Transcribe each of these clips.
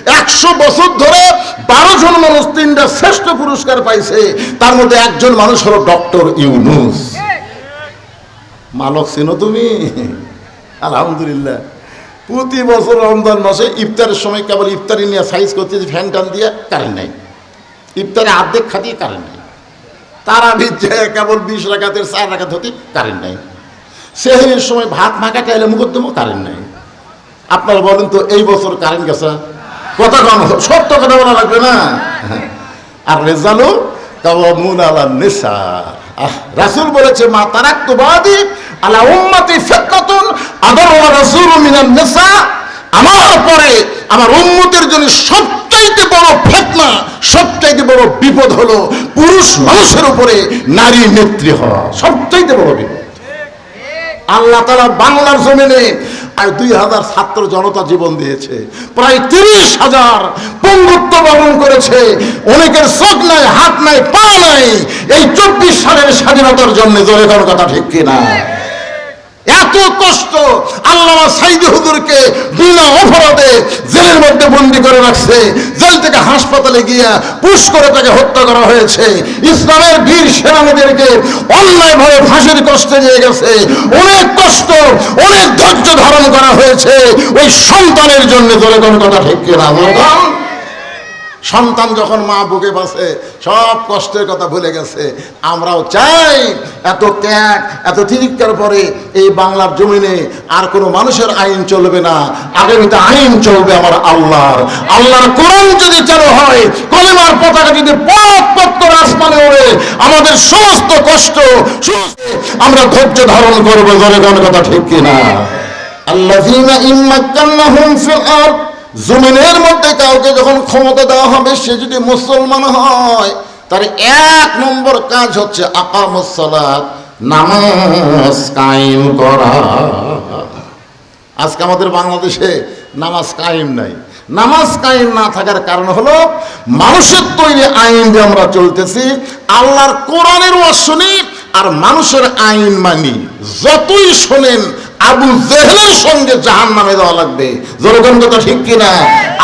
100 বছর ধরে 12 জন মানুষ 3টা শ্রেষ্ঠ পুরস্কার পাইছে, তার মধ্যে একজন মানুষ হলো ডক্টর ইউনূস। মালক চিনো তুমি? আলহামদুলিল্লাহ। প্রতি বছর রমজান মাসে ইফতারের সময় কেবল ইফতারি নিয়ে সাইজ করতেছি, ফ্যান টান দিয়ে, কারেন্ট নাই। ইফতারে অর্ধেক খাতিয়ে কারেন্ট নাই। তারা ভিজছে কেবল 20 রাকাতের 4 রাকাত হতে কারেন্ট নাই। সেহরির সময় ভাত মাখাতে এলে মুকদ্দমও কারেন্ট নাই। আপনারা বলেন তো এই বছর কারেন্ট গেছে? কথা কম, সত্য কথা বলা লাগবে না। আর রেজালু কাওয়ামুন আলা নিসা, রাসূল বলেছে মা তারাকতু বাদি আলা উম্মতি ফিতনাতুন আদারু রাসূলু মিনান নিসা, আমার পরে আমার উম্মতের জন্য সবচাইতে বড় ফিতনা, সবচাইতে বড় বিপদ হলো পুরুষ মানুষের উপরে নারী নেত্রী হওয়া, সবচাইতে বড় বিপদ। আল্লাহ তাআলা বাংলার জমিনে আর 2000 ছাত্র জনতা জীবন দিয়েছে, প্রায় 30,000 পঙ্গুত্ব বরণ করেছে, অনেকের চোখ নাই, হাত নাই, পা নাই, এই 24 সালের স্বাধীনতার জন্য। জোরে কোন কথা ঠিক কিনা? এত কষ্ট আল্লামা সাইদি হুজুরকে বিনা অপরাধে জেলের মধ্যে বন্দী করে রাখছে, জেল থেকে হাসপাতালে গিয়া পুশ করে তাকে হত্যা করা হয়েছে। ইসলামের বীর সেনানীদেরকে অন্যায়ভাবে ফাঁসির কষ্টে নিয়ে গেছে, অনেক কষ্ট, অনেক ধৈর্য ধারণ করা হয়েছে ওই সন্তানের জন্য। জোরে কোন কথা ঠিক কিনা? সন্তান যখন মা বুকে বাসে সব কষ্টের কথা ভুলে গেছে। আমরাও চাই এত ত্যাগ, এত তিতিক্ষার পরে এই বাংলার জমিনে আর কোনো মানুষের আইন চলবে না, আগামীতে আইন চলবে আমার আল্লাহর। আল্লাহর কোরআন যদি চালু হয়, কলেমার পতাকা যদি পথ পথ করে আসমানে ওড়ে, আমাদের সমস্ত কষ্ট আমরা ধৈর্য ধারণ করবো। জোরে কোন কথা ঠিক কিনা? আল্লাযীনা ইম্মাক্কান্নাহুম ফিল আরদ, জমিনের মধ্যে কাউকে যখন ক্ষমতা দেওয়া হবে, সে যদি মুসলমান হয়, তার 1 নম্বর কাজ হচ্ছে আকামুস সালাত, নামাজ কায়েম করা। আজকে আমাদের বাংলাদেশে নামাজ কায়েম নাই। নামাজ কায়েম না থাকার কারণ হলো মানুষের তৈরি আইন দিয়ে আমরা চলতেছি। আল্লাহর কোরআনের ওয়াজ শুনি আর মানুষের আইন মানি। যতই শোনেন আবু জেহেলের সঙ্গে জাহান্নামে দেওয়া লাগবে। জোরগণ কথা ঠিক কিনা?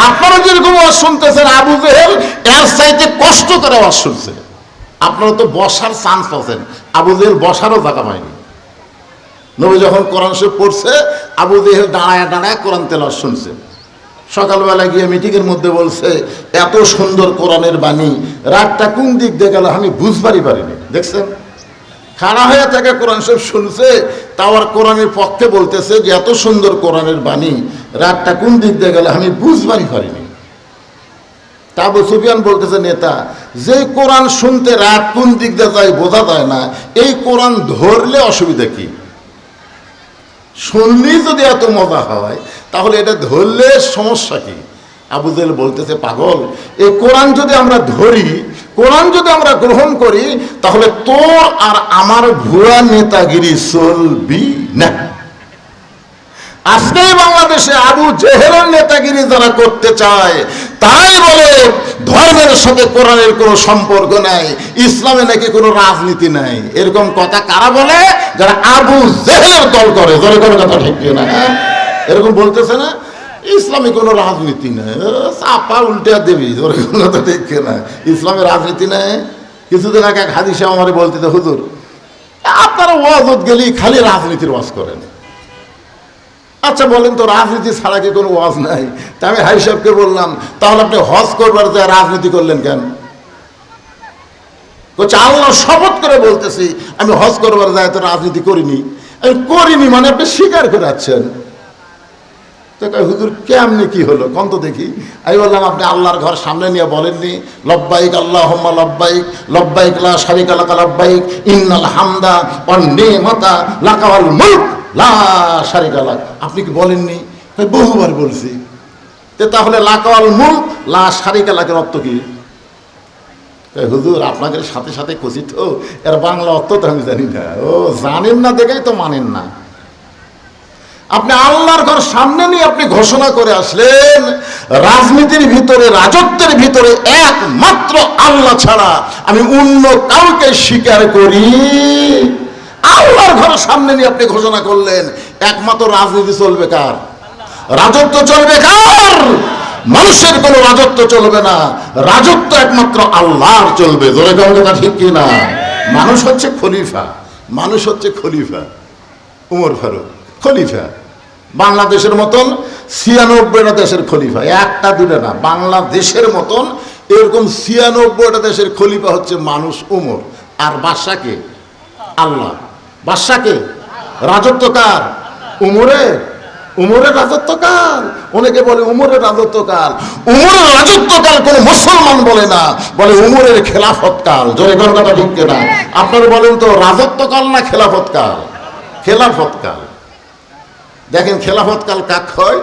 আপনারা যেরকম ওয়াজ শুনতেছেন, আবু জেহেল এর চাইতে কষ্ট করে ওয়াজ শুনছে। আপনারা তো বসার চান্স পাচ্ছেন, আবু জেহেল বসারও জায়গা পায়নি। নবী যখন কোরআন শরীফ পড়ছে, আবু জেহেল দাঁড়ায় দাঁড়ায় কোরআন তেলাওয়াত শুনছে। সকালবেলা গিয়ে মিটিংয়ের মধ্যে বলছে, এত সুন্দর কোরআনের বাণী, রাতটা কোন দিক দিয়ে গেল আমি বুঝবারই পারিনি। দেখছেন, খাড়া হয়ে থেকে কোরআন শরীফ শুনছে, তাও আর কোরআনের পক্ষে বলতেছে যে এত সুন্দর কোরআনের বাণী, রাতটা কোন দিক দিয়ে গেল আমি বুঝবারই পারিনি। তা আবু সুফিয়ান বলতেছে, নেতা, যে কোরআন শুনতে রাত কোন দিক দিয়ে যায় বোঝা যায় না, এই কোরআন ধরলে অসুবিধা কি? শুনলেই যদি এত মজা হয়, তাহলে এটা ধরলে সমস্যা কি? আবু জেহেল বলতেছে, পাগল, এই কোরআন যদি আমরা ধরি, কোরআন যদি আমরা গ্রহণ করি, তাহলে তোর আর আমার ভুয়া নেতাগিরি চলবি না। আজকে বাংলাদেশে আবু জেহেলের নেতাগিরি যারা করতে চায়, তাই বলে ধর্মের সাথে কোরআনের কোনো সম্পর্ক নাই, ইসলামে নাকি কোনো রাজনীতি নাই। এরকম কথা কারা বলে? যারা আবু জেহেলের দল করে। জোরে কোনো কথা ঠিক না? এরকম বলতেছে না, ইসলামে কোনো রাজনীতি নেই, চাপা উল্টে দেবি। জোরে কোনো কথা ঠিক না? ইসলামে রাজনীতি নেই। কিছুদিন আগে এক হাদিস আমারে বলতে, হুজুর আপনারা ওয়াজত গেলেই খালি রাজনীতির ওয়াজ করেন। আচ্ছা বলেন তো, রাজনীতি ছাড়া কি কোনো ওয়াজ নাই? তা আমি হাই সাহেবকে বললাম, তাহলে আপনি হজ করবার যা রাজনীতি করলেন কেন? বলছে, আল্লাহ শপথ করে বলতেছি আমি হজ করবার যায় তো রাজনীতি করিনি। আমি করিনি মানে আপনি স্বীকার করে যাচ্ছেন। তো হুজুর কেমনি কি হলো কন তো দেখি। আমি বললাম, আপনি আল্লাহর ঘর সামনে নিয়ে বলেননি, লব্বাইক আল্লাহুম্মা লব্বাইক, লব্বাইক লা শারীকা লাকা লব্বাইক, ইন্নাল হামদা ওয়ান নি'মাতা লাকা ওয়াল মুলক লা শারীকা লাক। আপনি কি বলেননি? বহুবার বলছি। তাহলে লাকা ওয়াল মুলক লা শারীকা লাকের অর্থ কি? হুজুর আপনাকে সাথে সাথে খুশি তো, এর বাংলা অর্থ তো আমি জানি না। ও জানেন না দেখেই তো মানেন না। আপনি আল্লাহর ঘর সামনে নিয়ে আপনি ঘোষণা করে আসলেন, রাজনীতির ভিতরে, রাজত্বের ভিতরে একমাত্র আল্লাহ ছাড়া আমি অন্য কাউকে স্বীকার করি। আল্লাহর ঘর সামনে নিয়ে আপনি ঘোষণা করলেন, একমাত্র রাজনীতি চলবে কার? রাজত্ব চলবে কার? মানুষের কোনো রাজত্ব চলবে না, রাজত্ব একমাত্র আল্লাহর চলবে। জোরে কোন কথা ঠিক কি না? মানুষ হচ্ছে খলিফা, মানুষ হচ্ছে খলিফা। উমর ফারুক খলিফা, বাংলাদেশের মতন ৯৬টা দেশের খলিফা, একটা দুটা না, বাংলাদেশের মতন এরকম ৯৬টা দেশের খলিফা হচ্ছে মানুষ উমর। আর বাদশাকে আল্লাহ, বাদশাকে রাজত্ব কার? উমরের। উমরের রাজত্বকাল, অনেকে বলে উমরের রাজত্বকাল। উমরের রাজত্বকাল কোন মুসলমান বলে না, বলে উমরের খেলাফতকাল। জোরে কোন কথা ঠিক না? আপনারা বলেন তো রাজত্বকাল না খেলাফতকাল? খেলাফতকাল। দেখেন খেলাফতকাল কাক হয়?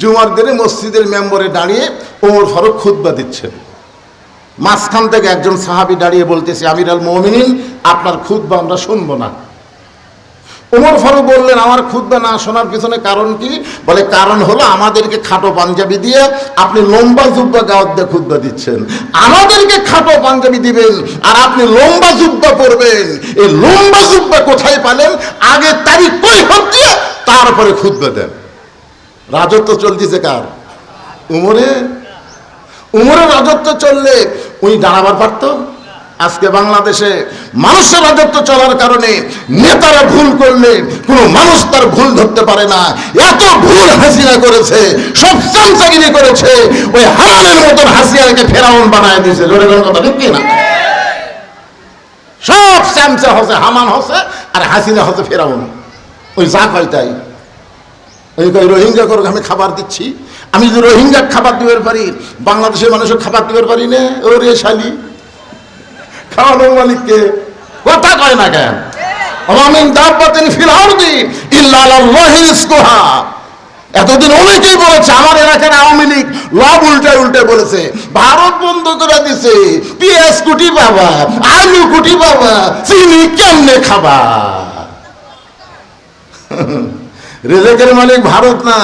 জুমার দিনে মসজিদের মেম্বরে দাঁড়িয়ে ওমর ফারুক খুতবা দিচ্ছেন, মাঝখান থেকে একজন সাহাবী দাঁড়িয়ে বলতেছে, আমির আল মুমিনিন, আপনার খুতবা আমরা শুনবো না। ওমর ফারুক বললেন, আমার খুতবা না শোনার পিছনে কারণ কি? বলে কারণ হলো আমাদেরকে খাটো পাঞ্জাবি দিয়ে আপনি লম্বা জুব্বা গাওয়াত দিয়ে খুতবা দিচ্ছেন, আমাদেরকে খাটো পাঞ্জাবি দিবেন আর আপনি লম্বা জুব্বা পরবেন। এই লম্বা জুব্বা কোথায় পালেন? আগে তারিখ কৈফিয়ত দিয়ে তারপরে খুতবা দেন। রাজত্ব চলতেছে কার? উমরের। উমরের রাজত্ব চললে উনি দাঁড়াবার পারত? আজকে বাংলাদেশে মানুষের রাজত্ব চলার কারণে নেতারা ভুল করলে কোনো মানুষ তার ভুল ধরতে পারে না। এত ভুল হাসিনা করেছে, সব চামচাগিরি করেছে, ওই হারানের মতন হাসিনাকে ফেরাউন বানায় দিয়েছে। জোরে বলেন কথা ঠিক না? সব চামচা হচ্ছে, হামান হচ্ছে, আর হাসিনা হচ্ছে ফেরাউন। ওই যা কয় তাই। ওই রোহিঙ্গা করে আমি খাবার দিচ্ছি, আমি যদি রোহিঙ্গা খাবার দিবার পারি, বাংলাদেশের মানুষের খাবার দিবার পারি না? ওরে শালি, খাওয়ানোর মালিককে কথা কয় না কেন? আমিন দাব্বাতিন ফিল আরদি ইল্লা আলাল্লাহি রিজকুহা। এতদিন অনেকেই বলেছে আমার এলাকার আওয়ামী লীগ লব উল্টে বলেছে, ভারত বন্ধ করে দিছে, পেঁয়াজ কুটি বাবা, আলু কুটি বাবা, চিনি কেমনে খাবা? রেজেকের মালিক ভারত না,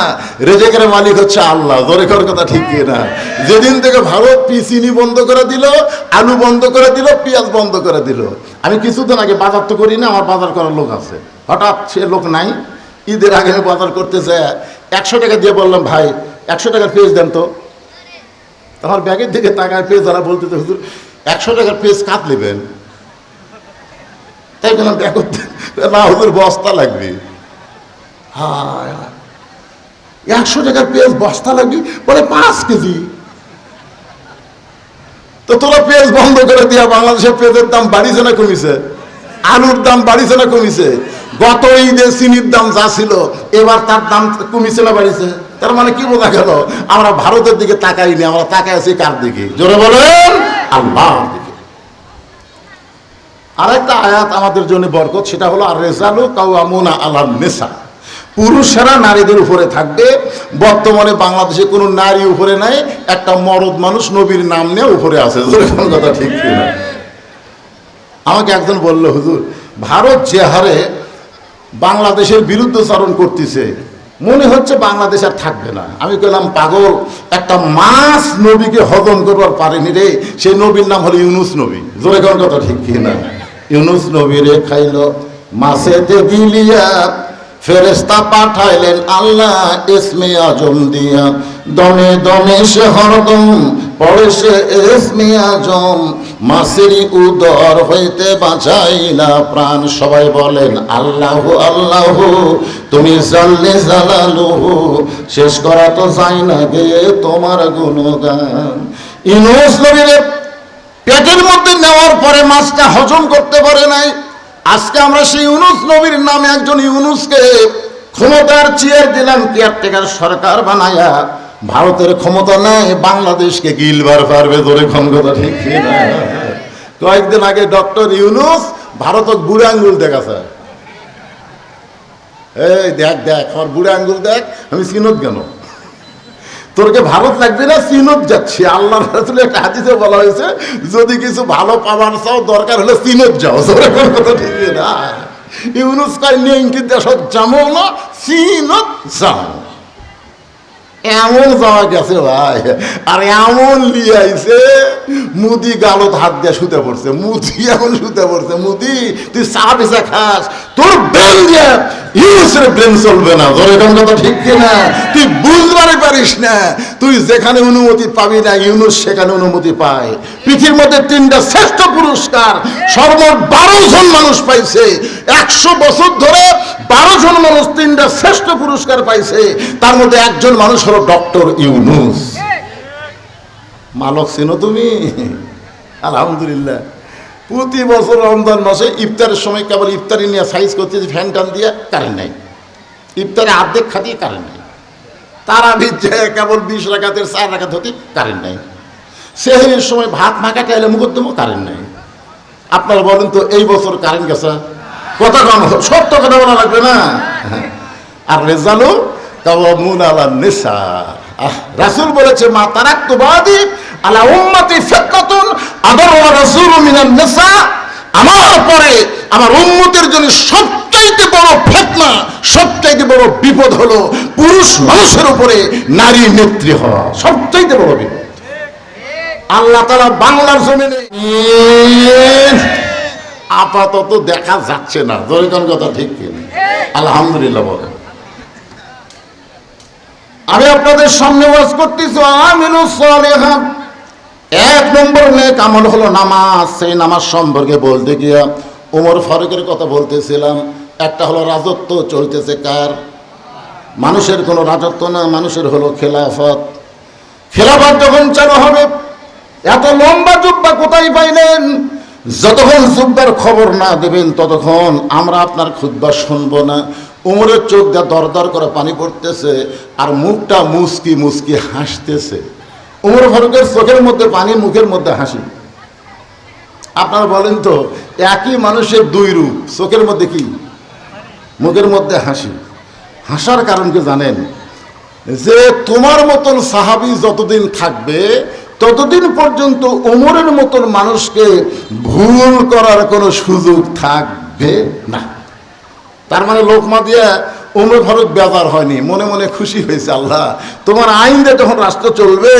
রেজেকের মালিক হচ্ছে আল্লাহ। জোরে কর কথা ঠিক না? যেদিন থেকে ভারত চিনি বন্ধ করে দিল, আলু বন্ধ করে দিল, পেঁয়াজ বন্ধ করে দিল, আমি কিছুদিন আগে বাজার তো করি না, আমার বাজার করার লোক আছে, হঠাৎ সে লোক নাই। ঈদের আগে আমি বাজার করতে যাই 100 টাকা দিয়ে বললাম, ভাই 100 টাকার পেঁয়াজ দেন তো। আমার ব্যাগের দিকে টাকায় পেঁয়াজ যারা বলতে, হুজুর 100 টাকার পেঁয়াজ কাট নেবেন? তাই বললাম ব্যাগ না হুজুর, বস্তা লাগবে। হ্যাঁ 100 টাকার পেঁয়াজ বস্তা লাগবে, বলে 5 কেজি। তো তোরা পেঁয়াজ বন্ধ করে দিয়া বাংলাদেশের পেঁয়াজের দাম বাড়িছে না কমিছে? আলুর দাম বাড়িছে না কমিছে? গত ঈদে চিনির দাম যা ছিল এবার তার দাম কমিছে না বাড়িছে? তার মানে কি বোঝা গেল? আমরা ভারতের দিকে তাকাইনি, আমরা তাকাই আছি কার দিকে? জোরে বলেন, আল্লাহর দিকে। আরেকটা আয়াত আমাদের জন্য বরকত, সেটা হলো আর রিজালু কাওয়ামুনা আলান নিসা। পুরুষেরা নারীদের উপরে থাকবে। বর্তমানে বাংলাদেশে কোনো নারী উপরে নাই, একটা মরদ মানুষ নবীর নাম নিয়ে উপরে আছে। কথা ঠিক কিনা? আমাকে একজন বলল, হুজুর ভারত যে হারে বাংলাদেশের বিরুদ্ধচারণ করতেছে, মনে হচ্ছে বাংলাদেশ আর থাকবে না। আমি বললাম, পাগল, একটা মাছ নবীকে হজম করবার পারেনি রে। সেই নবীর নাম হলো ইউনুস নবী। জোরে কোন কথা ঠিক কিনা? ইউনুস নবী রে খাইল মাছেতে গিলিয়া, ফেরেশতা পাঠাইলেন আল্লাহ ইসমে আজম দিয়া, দমে দমে সে হরদম পড়ে সে ইসমে আজম, মাছেরই উদর হইতে বাঁচাইলা প্রাণ। সবাই বলেন আল্লাহু আল্লাহু, তুমি জাল্লে জালালুহু, শেষ করা তো যায় না গে তোমার গুণগান। ইউনুস নবীর পেটের মধ্যে নেওয়ার পরে মাছটা হজম করতে পারে নাই। আজকে আমরা সেই ইউনুস নবীর নামে একজন ইউনুসকে ক্ষমতার চেয়ার দিলাম, কেয়ারটেকার সরকার বানায়া। ভারতের ক্ষমতা নাই, বাংলাদেশকে গিলবার পারবে। ধরে ক্ষমতা ঠিক না? কয়েকদিন আগে ডক্টর ইউনুস ভারতক বুড়ে আঙ্গুল দেখাছে। এই দেখ দেখ আমার বুড়ে আঙ্গুল দেখ, আমি চিনত কেন? তোরকে ভারত লাগবে না, চিনত যাচ্ছি। আল্লাহ রাসূলের একটা হাদিসে বলা হয়েছে, যদি কিছু ভালো পাবার চাও দরকার হলে চিনত যাও। কথা ঠিক না? ইউনুস কয় নেই দেশ যাবো না, চিনত যাও। এমন যাওয়া গেছে ভাই, আর এমন লিয়ে আইছে, মুদি গালত হাত দিয়ে শুতে পড়ছে, মুদি এমন শুতে পড়ছে, মুদি তুই চা বেচা খাস, তোর ব্রেন দিয়ে ইউনুসের ব্রেন চলবে না। তোর এখন কথা ঠিক কিনা? তুই বুঝবারে পারিস না, তুই যেখানে অনুমতি পাবি না ইউনুস সেখানে অনুমতি পায়। পৃথিবীর মধ্যে 3টা শ্রেষ্ঠ পুরস্কার সর্বমোট 12 জন মানুষ পাইছে। 100 বছর ধরে 12 জন মানুষ 3টা শ্রেষ্ঠ পুরস্কার পাইছে। তার মধ্যে একজন মানুষ হলো ডক্টর ইউনুস। মালক চিনো তুমি? আলহামদুলিল্লাহ। প্রতি বছর রমজান মাসে ইফতারের সময় কেবল ইফতারি নিয়ে সাইজ করতেছি, ফ্যান টান দিয়ে, কারেন্ট নাই। ইফতারে অর্ধেক খাতিয়ে কারেন্ট নাই। তারা ভিজছে কেবল 20 রাকাতের 4 রাকাত হতে কারেন্ট নাই। সেহরির সময় ভাত মাখাতে এলে মুকদ্দমও কারেন্ট নাই। আপনারা বলেন তো এই বছর কারেন্ট গেছে? কথা কম, সত্য কথা বলা লাগবে না। আর রেজালু কাওয়ামুন আলা নিসা, রাসূল বলেছে মা তারাকতু বাদি আলা উম্মতি ফিতনাতুন আদারু রাসূলু মিনান নিসা, আমার পরে আমার উম্মতের জন্য সবচাইতে বড় ফিতনা, সবচাইতে বড় বিপদ হলো পুরুষ মানুষের উপরে নারী নেত্রী হওয়া, সবচাইতে বড় বিপদ। আল্লাহ তাআলা বাংলার জমিনে আপাতত দেখা যাচ্ছে না। জোরে কোন কথা ঠিক কিনা? আলহামদুলিল্লাহ বলেন। আমি আপনাদের সামনে ওয়াজ করতেছি, আমিলুস সালিহাত। 1 নম্বর নেক আমল হলো নামাজ। সেই নামাজ সম্পর্কে বলতে গিয়া ওমর ফারুকের কথা বলতেছিলাম। একটা হলো রাজত্ব চলতেছে কার? মানুষের কোনো রাজত্ব না, মানুষের হলো খেলাফত। খেলাফত যখন চালু হবে, এত লম্বা জুব্বা কোথায় পাইলেন? যতক্ষণ জুব্বার খবর না দেবেন ততক্ষণ আমরা আপনার খুতবা শুনবো না। উমরের চোখ দিয়ে দরদর করে পানি পড়তেছে, আর মুখটা মুচকি মুচকি হাসতেছে। উমর ফারুকের চোখের মধ্যে পানি, মুখের মধ্যে হাসি। আপনারা বলেন তো, একই মানুষের 2 রূপ, চোখের মধ্যে কি, মুখের মধ্যে হাসি। হাসার কারণ কি জানেন? যে তোমার মতন সাহাবী যতদিন থাকবে ততদিন পর্যন্ত উমরের মতন মানুষকে ভুল করার কোনো সুযোগ থাকবে না। তার মানে লোকমা দিয়া উমর ফারুক বেজার হয়নি, মনে মনে খুশি হয়েছে। আল্লাহ তোমার আইন দিয়ে যখন রাষ্ট্র চলবে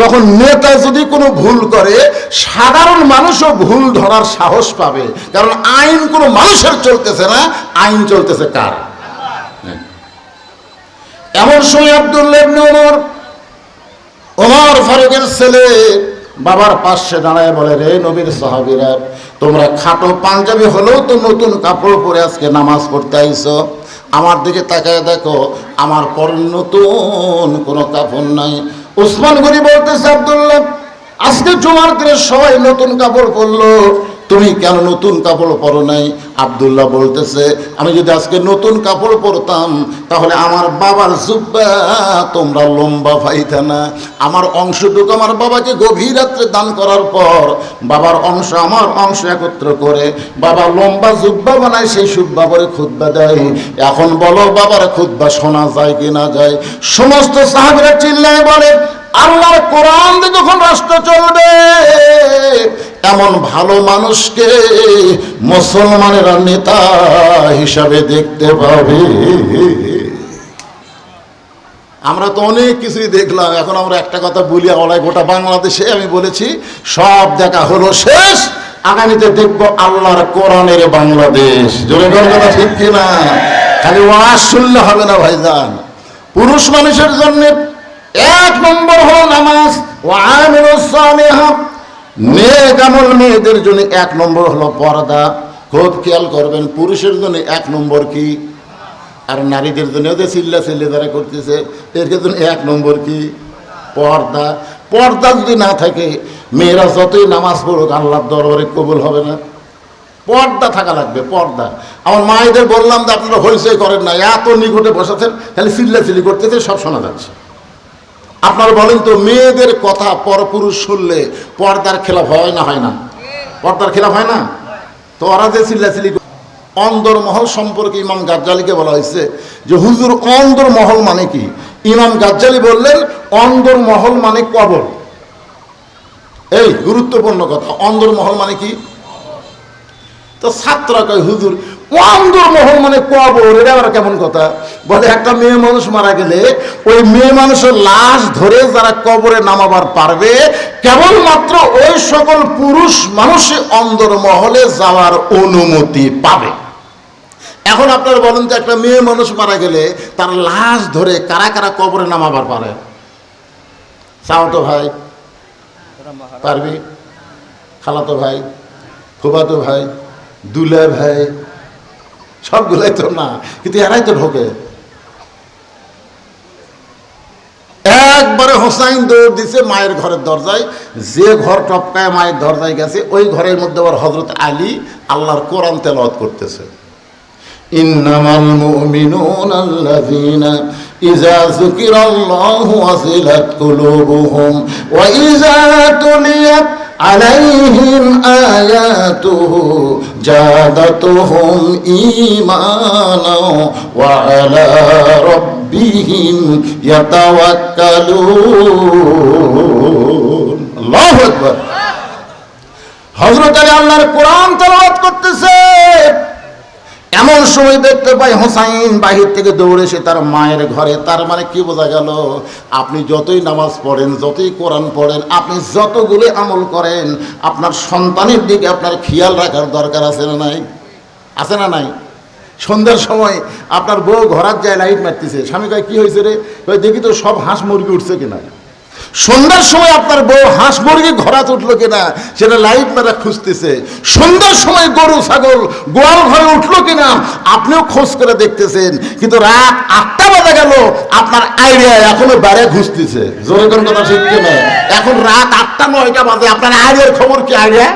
তখন নেতা যদি কোনো ভুল করে সাধারণ মানুষও ভুল ধরার সাহস পাবে, কারণ আইন কোনো মানুষের চলতেছে না, আইন চলতেছে কার? এমন সময় আব্দুল্লাহ ইবনে ওমর ফারুকের ছেলে বাবার পাশে দাঁড়ায় বলে, রে নবীর সাহাবীরা, তোমরা খাটো পাঞ্জাবি হলেও তো নতুন কাপড় পরে আজকে নামাজ পড়তে আইছো। আমার দিকে তাকায় দেখো, আমার পরে নতুন কোনো কাপড় নাই। উসমান গনি বলতেছে, আব্দুল্লাহ আজকে জুমার দিনে সবাই নতুন কাপড় পরলো, তুমি কেন নতুন কাপড় পরো নাই? আব্দুল্লাহ বলতেছে, আমি যদি আজকে নতুন কাপড় পরতাম তাহলে আমার বাবার জুব্বা তোমরা লম্বা পাইতা না। আমার অংশটুকু আমার বাবাকে গভীর রাত্রে দান করার পর বাবার অংশ আমার অংশ একত্র করে বাবা লম্বা জুব্বা বানায়, সেই জুব্বা পরে খুতবা দেয়। এখন বলো বাবার খুতবা শোনা যায় কি না যায়? সমস্ত সাহাবীরা চিল্লায় বলে, আল্লাহর কোরআন দিয়ে যখন রাষ্ট্র চলবে এমন ভালো মানুষকে মুসলমানেরা নেতা হিসাবে দেখতে পাবে। আমরা তো অনেক কিছুই দেখলাম, এখন আমরা একটা কথা বলি, ওলাই গোটা বাংলাদেশে আমি বলেছি সব দেখা হলো শেষ, আগামীতে দেখব আল্লাহর কোরআনের বাংলাদেশ। জোরে বলার কথা ঠিক কিনা? খালি ওয়াজ শুনলে হবে না ভাইজান। পুরুষ মানুষের জন্য 1 নম্বর হলো নামাজ। ওয়ামিলুস সালিহাত। নেক আমল মেয়েদের জন্য 1 নম্বর হলো পর্দা। খুব খেয়াল করবেন, পুরুষের জন্য 1 নম্বর কি, আর নারীদের জন্য যে চিল্লা চিল্লি যারা করতেছে এর জন্য 1 নম্বর কি, পর্দা। পর্দা যদি না থাকে মেয়েরা যতই নামাজ পড়ুক আল্লাহর দরবারে কবুল হবে না। পর্দা থাকা লাগবে, পর্দা। আমার মায়েদের বললাম যে আপনারা হইচই করেন না, এত নিকটে বসাচ্ছেন, খালি চিল্লা চিল্লি করতেছে, সব শোনা যাচ্ছে। আপনারা বলেন তো, মেয়েদের কথা পরপুরুষ শুনলে পর্দার খেলাফ হয় না? হয় না? পর্দার খেলাফ হয় না? তো ওরা যে চিল্লাচিল্লি। অন্দরমহল সম্পর্কে ইমাম গাজ্জালিকে বলা হয়েছে যে হুজুর অন্দরমহল মানে কি? ইমাম গাজ্জালি বললেন অন্দরমহল মানে কবর। এই গুরুত্বপূর্ণ কথা, অন্দরমহল মানে কি? তো ছাত্ররা কয় হুজুর অন্দরমহল মানে কবর, এটা আবার কেমন কথা? বলে একটা মেয়ে মানুষ মারা গেলে ওই মেয়ে মানুষের লাশ ধরে যারা কবরে নামাবার পারবে কেবলমাত্র ওই সকল পুরুষ মানুষই অন্দরমহলে যাওয়ার অনুমতি পাবে। এখন আপনারা বলেন যে একটা মেয়ে মানুষ মারা গেলে তার লাশ ধরে কারা কারা কবরে নামাবার পারে? চাও তো ভাই পারবি, খালাতো ভাই, ফুফাতো ভাই, দুলা ভাই, সবগুলাই তো না, কিন্তু এরাই তো ঢোকে। একবারে হোসাইন দৌড় দিছে মায়ের ঘরের দরজায়, যে ঘর টপকায় মায়ের দরজায় গেছে ওই ঘরের মধ্যে আবার হযরত আলী আল্লাহর কোরআন তেলাওয়াত করতেছে। ইন্নামাল মুমিনুনা আল্লাযীনা ইযা যুকিরাল্লাহু ওয়াজিলাত কুলুবুহুম ওয়া ইযা তুলিয়াত আলাইহিম আয়াতুহু জাদাতুহুম ঈমানা ওয়া আলা রাব্বিহিম ইয়াতাওয়াক্কালুন। আল্লাহু আকবার। হযরত আলী আল্লাহর কোরআন তেলাওয়াত করতেছে, এমন সময় দেখতে পাই হোসাইন বাহির থেকে দৌড়ে এসে তার মায়ের ঘরে। তার মানে কি বোঝা গেল? আপনি যতই নামাজ পড়েন, যতই কোরআন পড়েন, আপনি যতগুলো আমল করেন, আপনার সন্তানের দিকে আপনার খেয়াল রাখার দরকার আছে না নাই? আছে না নাই? সন্ধ্যার সময় আপনার বউ ঘরাত যায় লাইট মারতেছে, স্বামী কয় কি হয়েছে রে? দেখি তো সব হাঁস মুরগি উঠছে কিনা। সন্ধ্যার সময় আপনার বউ হাঁস মুরগি ঘরাত উঠলো কিনা সেটা লাইট মেরা খুঁজতেছে। সন্ধ্যার সময় গরু ছাগল গোয়াল ঘরে উঠলো কিনা আপনিও খোঁজ করে দেখতেছেন। কিন্তু রাত 8টা বাজে গেল, আপনার আইডিয়া এখনো বাইরে ঘুরতেছে। জোরে কোন কথা ঠিক কিনা? এখন রাত 8টা 9টা বাজে, আপনার আইডিয়ার খবর কি? আইডিয়া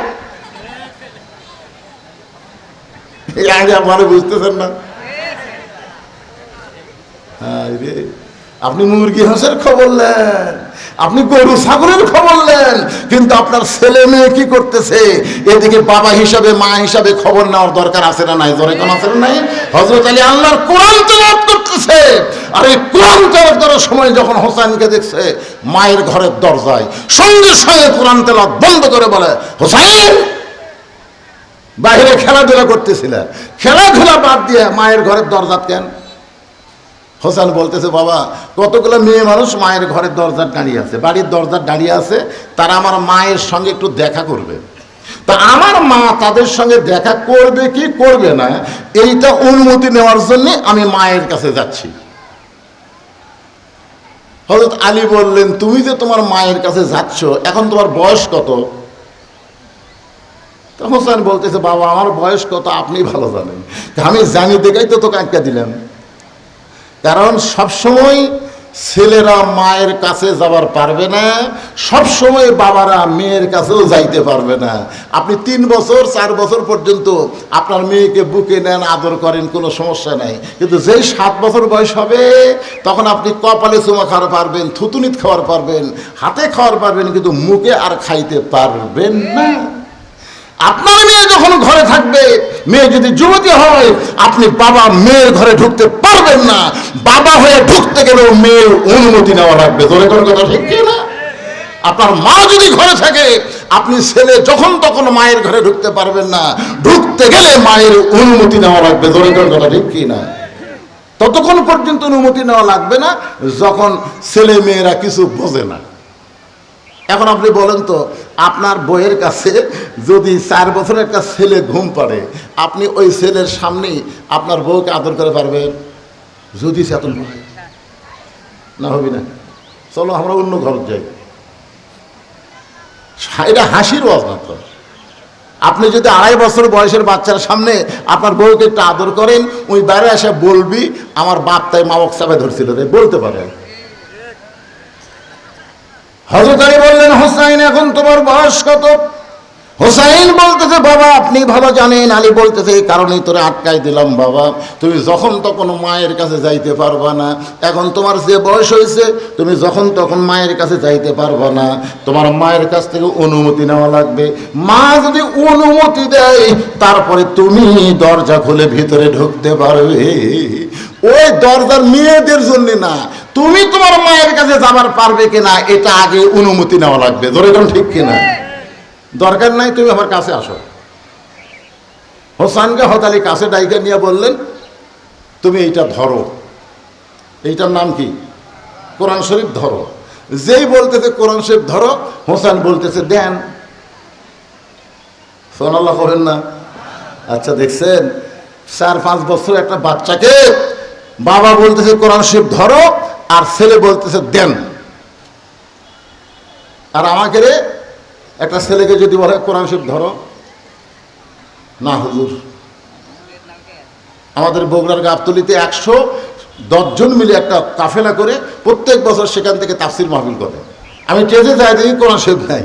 এই আইডিয়া মানে বুঝতেছেন না? হ্যাঁ রে, আপনি মুরগি হাঁসের খবর নেন, আপনি গরু ছাগলের খবর নেন, কিন্তু আপনার ছেলে মেয়ে কি করতেছে এদিকে বাবা হিসাবে মা হিসাবে খবর নেওয়ার দরকার আছে না নাই? জোরে কোন আছে না নাই? হযরত আলী আল্লাহর কোরআন তেলাওয়াত করতেছে, আর এই কোরআন তেলাওয়াত করার সময় যখন হোসেনকে দেখছে মায়ের ঘরের দরজায়, সঙ্গে সঙ্গে কোরআন তেলাওয়াত বন্ধ করে বলে, হোসেন বাইরে খেলাধুলা করতেছিল, খেলাধুলা বাদ দিয়ে মায়ের ঘরের দরজা কেন? হোসেন বলতেছে, বাবা কতগুলো মেয়ে মানুষ মায়ের ঘরের দরজার দাঁড়িয়ে আছে, বাড়ির দরজার দাঁড়িয়ে আছে, তারা আমার মায়ের সঙ্গে একটু দেখা করবে। তা আমার মা তাদের সঙ্গে দেখা করবে কি করবে না এইটা অনুমতি নেওয়ার জন্য আমি মায়ের কাছে যাচ্ছি। হযরত আলী বললেন, তুমি যে তোমার মায়ের কাছে যাচ্ছ, এখন তোমার বয়স কত? হোসেন বলতেছে, বাবা আমার বয়স কত আপনি ভালো জানেন, আমি জানি দেখেই তো তোকে আটকা দিলাম। কারণ সবসময় ছেলেরা মায়ের কাছে যাবার পারবে না, সবসময় বাবারা মেয়ের কাছেও যাইতে পারবে না। আপনি 3 বছর 4 বছর পর্যন্ত আপনার মেয়েকে বুকে নেন, আদর করেন, কোনো সমস্যা নাই। কিন্তু যেই 7 বছর বয়স হবে তখন আপনি কপালে চুমা খাওয়ার পারবেন, থুতুনিত খাওয়ার পারবেন, হাতে খাওয়ার পারবেন, কিন্তু মুখে আর খাইতে পারবেন না। আপনার মেয়ে যখন ঘরে থাকবে, মেয়ে যদি যুবতী হয়, আপনি বাবা মেয়ের ঘরে ঢুকতে পারবেন না। বাবা হয়ে ঢুকতে গেলেও মেয়ের অনুমতি নেওয়া লাগবে। জোরে কোন কথা ঠিক কি না? আপনার মা যদি ঘরে থাকে, আপনি ছেলে যখন তখন মায়ের ঘরে ঢুকতে পারবেন না, ঢুকতে গেলে মায়ের অনুমতি নেওয়া লাগবে। জোরে কোন কথা ঠিক কি না? ততক্ষণ পর্যন্ত অনুমতি নেওয়া লাগবে না যখন ছেলে মেয়েরা কিছু বোঝে না। এখন আপনি বলেন তো, আপনার বইয়ের কাছে যদি 4 বছরের একটা ছেলে ঘুম পাড়ে, আপনি ওই ছেলের সামনেই আপনার বউকে আদর করে পারবেন? যদি চেতন হয় না, হবি না। চলো আমরা অন্য ঘর যাই। এটা হাসির ওয়াজ মাত্র। আপনি যদি 2.5 বছর বয়সের বাচ্চার সামনে আপনার বউকে একটু আদর করেন, ওই বাইরে এসে বলবি আমার বাপ তাই মামক চাপে ধরছিল, বলতে পারে। হযরত আলী বললেন, হোসাইন এখন তোমার বয়স কত? হোসাইন বলতেছে, বাবা আপনি ভালো জানেন। আলী বলতেছে, এই কারণেই তোরে আটকাই দিলাম বাবা, তুমি যখন তখন মায়ের কাছে যাইতে পারবা না। এখন তোমার যে বয়স হয়েছে, তুমি যখন তখন মায়ের কাছে যাইতে পারবা না, তোমার মায়ের কাছ থেকে অনুমতি নেওয়া লাগবে। মা যদি অনুমতি দেয় তারপরে তুমি দরজা খুলে ভিতরে ঢুকতে পারবে। ওই দরজার মেয়েদের জন্য না, তুমি তোমার মায়ের কাছে যাবার পারবে কিনা এটা আগে অনুমতি নেওয়া লাগবে। ধরে ঠিক কিনা? দরকার নাই, তুমি আমার কাছে আসো। হোসাইনকে হযরত আলী কাছে ডাইকে নিয়ে বললেন, তুমি এইটা ধরো, এইটার নাম কি? কোরআন শরীফ ধরো। যেই বলতেছে কোরআন শরীফ ধরো, হোসেন বলতেছে দেন। সুবহানাল্লাহ করেন না? আচ্ছা, দেখছেন 4-5 বছর একটা বাচ্চাকে বাবা বলতেছে কোরআন শরীফ ধরো, আর ছেলে বলতেছে দেন। আর আমাকে রে একটা ছেলেকে যদি বলে কোরআন শরীফ ধরো, না হুজুর। আমাদের বগুড়ার গাবতলীতে 110 জন মিলে একটা কাফেলা করে প্রত্যেক বছর সেখান থেকে তাফসির মাহফিল করে। আমি টেজে যাই, দেখি কোরআন শরীফ নাই।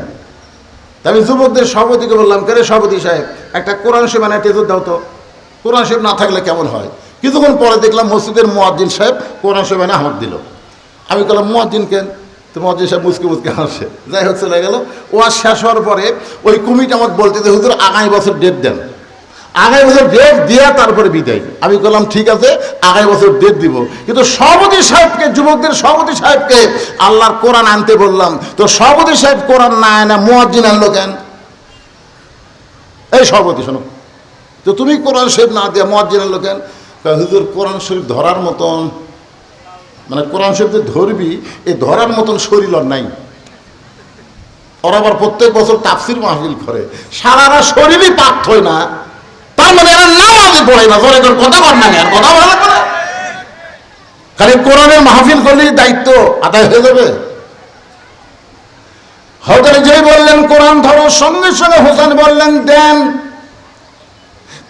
আমি যুবকদের সভাপতিকে বললাম, কে রে সভাপতি সাহেব, একটা কোরআন শরীফ মানে টেজে দাও তো, কোরআন শরীফ না থাকলে কেমন হয়। কিছুক্ষণ পরে দেখলাম মসজিদের মুয়াজ্জিন সাহেব কোরআন শরীফ মানে হাত দিল। আমি বললাম মুয়াজ্জিন কেন? তো মুয়াজ্জিন সাহেব মুচকে মুচকে হাসে। যাই হোক চলে গেল। ওয়াজ শেষ হওয়ার পরে ওই কমিটি আমাকে বলতে যে হুজুর আগামী বছর ডেট দেন, আগামী বছর ডেট দিয়া তারপরে বিদায়। আমি বললাম ঠিক আছে, আগামী বছর ডেট দিব। কিন্তু সভাপতি সাহেবকে, যুবকদের সভাপতি সাহেবকে আল্লাহর কোরআন আনতে বললাম, তো সভাপতি সাহেব কোরআন না আনে মুয়াজ্জিন আনলো কেন? এই সভাপতি শোনো, তো তুমি কোরআন শরীফ না দিয়া মুয়াজ্জিন আনলো কেন? হুজুর কোরআন শরীফ ধরার মতন, মানে কোরআন শরীফ যে ধরবি, এই ধরার মতন শরীর আর নাই। ওরা আবার প্রত্যেক বছর তাফসির মাহফিল করে, সারারা শরীরই পাক হয় না, তার মানে এরা নামাজে পড়ে না। ধরে কথা বল না, কথা বলা করে খালি কোরআনের মাহফিল করলেই দায়িত্ব আদায় হয়ে যাবে। হযরত যেই বললেন কোরআন ধরো, সঙ্গে সঙ্গে হোসেন বললেন দেন।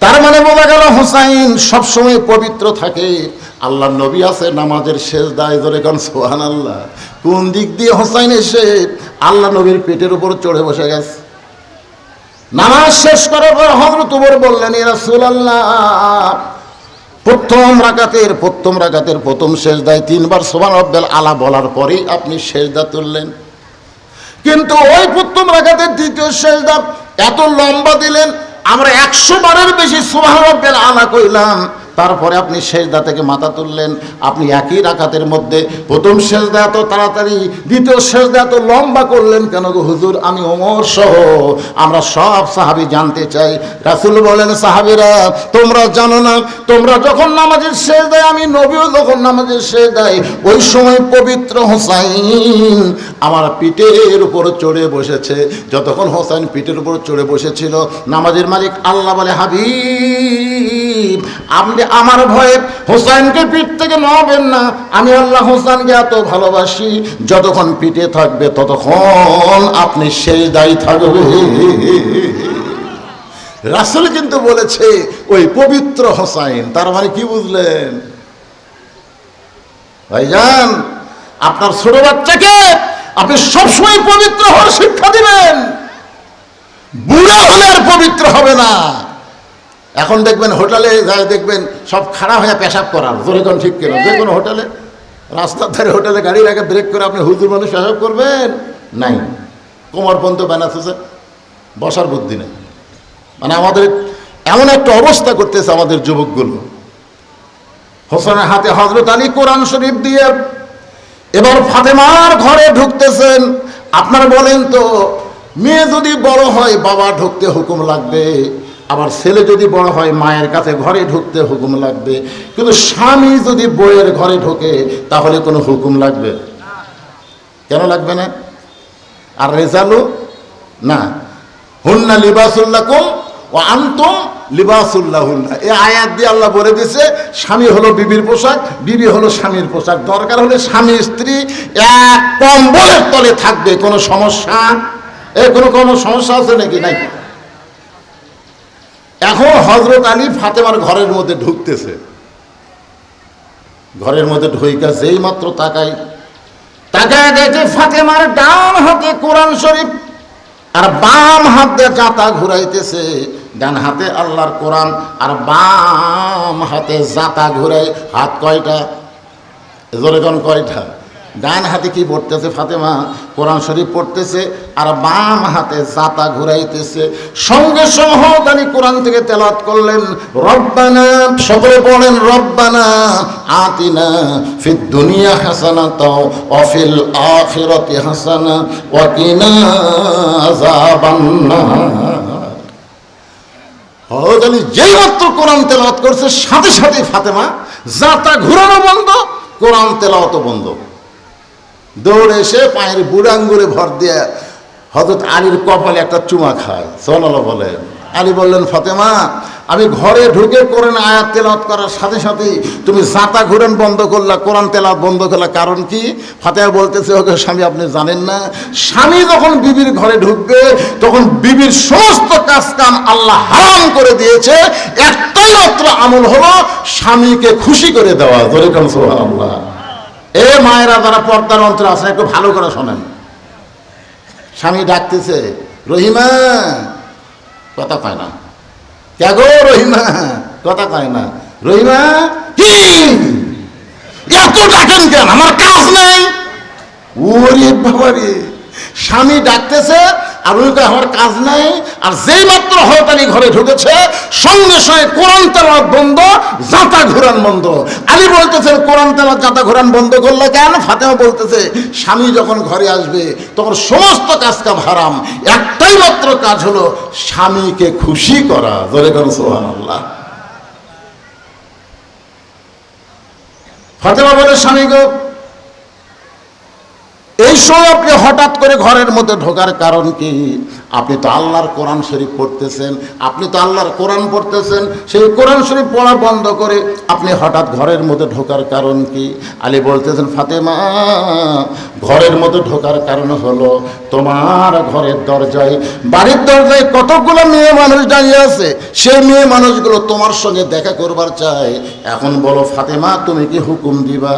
তার মানে বোঝা গেল হোসাইন সবসময় পবিত্র থাকে। আল্লাহ নবী আছে নামাজের সেজদায়, ধরে কোন সুবহানাল্লাহ, কোন দিক দিয়ে হোসাইন এসে আল্লাহ নবীর পেটের উপর চড়ে বসে গেছে। নামাজ শেষ করার পর হযরত ওমর বললেন, ইয়া রাসূলুল্লাহ, প্রথম রাকাতের প্রথম সেজদায় 3 বার সুবহান রাব্বিল আলা বলার পরেই আপনি সেজদা তুললেন, কিন্তু ওই প্রথম রাকাতের দ্বিতীয় সেজদা এত লম্বা দিলেন, আমরা 100 বারের বেশি সুবহান রাব্বিল আলা কইলাম, তারপরে আপনি সেজদা থেকে মাথা তুললেন। আপনি একই রাকাতের মধ্যে প্রথম সেজদা এত তাড়াতাড়ি, দ্বিতীয় সেজদা এত লম্বা করলেন কেন গো হুজুর? আমি ওমর সহ আমরা সব সাহাবী জানতে চাই। রাসূল বলেন, সাহাবীরা তোমরা জানো না, তোমরা যখন নামাজের সেজদায়, আমি নবীও যখন নামাজের সেজদায়, ওই সময় পবিত্র হোসাইন আমার পিঠের উপর চড়ে বসেছে। যতক্ষণ হোসাইন পিঠের উপর চড়ে বসেছিল, নামাজের মালিক আল্লাহ বলে, হাবিব আপনি আমার ভয়ে হোসাইনকে পিঠ থেকে নামাবেন না। আমি আল্লাহ হোসাইনকে এত ভালোবাসি, যতক্ষণ পিঠে থাকবে ততক্ষণ আপনি সেজদায় থাকবে। রাসূল কিন্তু বলেছে ওই পবিত্র হোসাইন। তার মানে কি বুঝলেন ভাইজান? আপনার ছোট বাচ্চাকে আপনি সবসময় পবিত্র হওয়ার শিক্ষা দিবেন, বুড়া হলে আর পবিত্র হবে না। এখন দেখবেন হোটেলে যায়, দেখবেন সব খাড়া হয়ে পেশাব করার, জোরে কোন ঠিক কিনা? যে কোনো হোটেলে, রাস্তার ধারে হোটেলে গাড়ি রেখে ব্রেক করে আপনি হুজুর মানুষ পেশাব করবেন? নাই, কোমর পর্যন্ত ব্যানাস আছে, বসার বুদ্ধি নেই। মানে আমাদের এমন একটা অবস্থা করতেছে আমাদের যুবকগুলো। হোসেনের হাতে হযরত আলী কোরআন শরীফ দিয়ে এবার ফাতেমার ঘরে ঢুকতেছেন। আপনারা বলেন তো, মেয়ে যদি বড় হয় বাবা ঢুকতে হুকুম লাগবে, আবার ছেলে যদি বড় হয় মায়ের কাছে ঘরে ঢুকতে হুকুম লাগবে, কিন্তু স্বামী যদি বউয়ের ঘরে ঢোকে তাহলে কোনো হুকুম লাগবে? কেন লাগবে না? আর রেজালু না, হুন্না লিবাসুল লাকুম ওয়া আনতুম লিবাসুল লাহুন্না। এই আয়াত দিয়ে আল্লাহ বলে দিয়েছে, স্বামী হলো বিবির পোশাক, বিবি হলো স্বামীর পোশাক। দরকার হলে স্বামী স্ত্রী এক কম্বলের তলে থাকবে, কোনো সমস্যা কোনো সমস্যা আছে নাকি? নাই। এখন হযরত আলী ফাতেমার ঘরের মধ্যে ঢুকতেছে। ঘরের মধ্যে ঢুইকা যেই মাত্র তাকায় দেখে ফাতেমার ডান হাতে কোরআন শরীফ, আর বাম হাত দিয়ে জাতা ঘুরাইতেছে। ডান হাতে আল্লাহর কোরআন আর বাম হাতে জাতা ঘুরাই। হাত কয়টা? জোরে কোন কয়টা? ডান হাতে কি পড়তেছে? ফাতেমা কোরআন শরীফ পড়তেছে, আর বাম হাতে জাতা ঘুরাইতেছে। সঙ্গে সঙ্গে হযরত কোরআন থেকে তেলাওয়াত করলেন, রব্বানা, সকলে পড়েন, রব্বানা আতিনা ফিদ দুনিয়া হাসানাতাও ওয়া ফিল আখিরাতি হাসানা ওয়া কিনা আযাবান্নার। হযরত আলী যেই মাত্র কোরআন তেলাওয়াত করছে সাথে সাথে ফাতেমা জাতা ঘুরানো বন্ধ, কোরআন তেলাওয়াতও বন্ধ। দৌড়ে এসে পায়ের বুড়ো আঙ্গুলে ভর দিয়ে হযরত আলীর কপালে একটা চুমা খায়। সুবহানাল্লাহ বলেন। আলী বললেন, ফাতেমা, আমি ঘরে ঢুকে কোরআন আয়াত তেলাওয়াত করার সাথে সাথে তুমি জাতা ঘুরান বন্ধ করলা, কোরআন তেলাওয়াত বন্ধ করলা, কারণ কি? ফাতেমা বলতেছে, ওকে স্বামী, আপনি জানেন না, স্বামী যখন বিবির ঘরে ঢুকবে তখন বিবির সমস্ত কাজ কাম আল্লাহ হারাম করে দিয়েছে, একটাই মাত্র আমল হলো স্বামীকে খুশি করে দেওয়া। জোরে কোন সুবহানাল্লাহ। এ মায়েরা যারা পর্দার অন্তরে আছেন একটু ভালো করে শোনেন। স্বামী ডাকতেছে, রহিমা, কথা কয় না। কে গো রহিমা? কথা কয় না। রহিমা, কি এত ডাকেন কেন? আমার কাজ নাই। ওরে বাবারে, স্বামী ডাকতেছে আর ওই আমার কাজ নাই, আর যেই মাত্র হযরত আলী ঘরে ঢুকেছে সঙ্গে সঙ্গে কোরআন তেলাওয়াত বন্ধ, জাতা ঘুরান বন্ধ। আলী বলতেছেন, কোরআন তেলাওয়াত জাতা ঘুরান বন্ধ করলে কেন? ফাতেমা বলতেছে, স্বামী যখন ঘরে আসবে তখন সমস্ত কাজ কাম হারাম, একটাই মাত্র কাজ হলো স্বামীকে খুশি করা। জোরে কোন সুবহানাল্লাহ। ফাতেমা বলে, স্বামী গো, এই সময় আপনি হঠাৎ করে ঘরের মধ্যে ঢোকার কারণ কি? আপনি তো আল্লাহর কোরআন শরীফ পড়তেছেন, আপনি তো আল্লাহর কোরআন পড়তেছেন, সেই কোরআন শরীফ পড়া বন্ধ করে আপনি হঠাৎ ঘরের মধ্যে ঢোকার কারণ কি? আলী বলতেছেন, ফাতেমা, ঘরের মধ্যে ঢোকার কারণ হলো তোমার ঘরের দরজায়, বাড়ির দরজায় কতগুলো মেয়ে মানুষ দাঁড়িয়ে আছে, সেই মেয়ে মানুষগুলো তোমার সঙ্গে দেখা করবার চায়। এখন বলো ফাতেমা, তুমি কি হুকুম দিবা?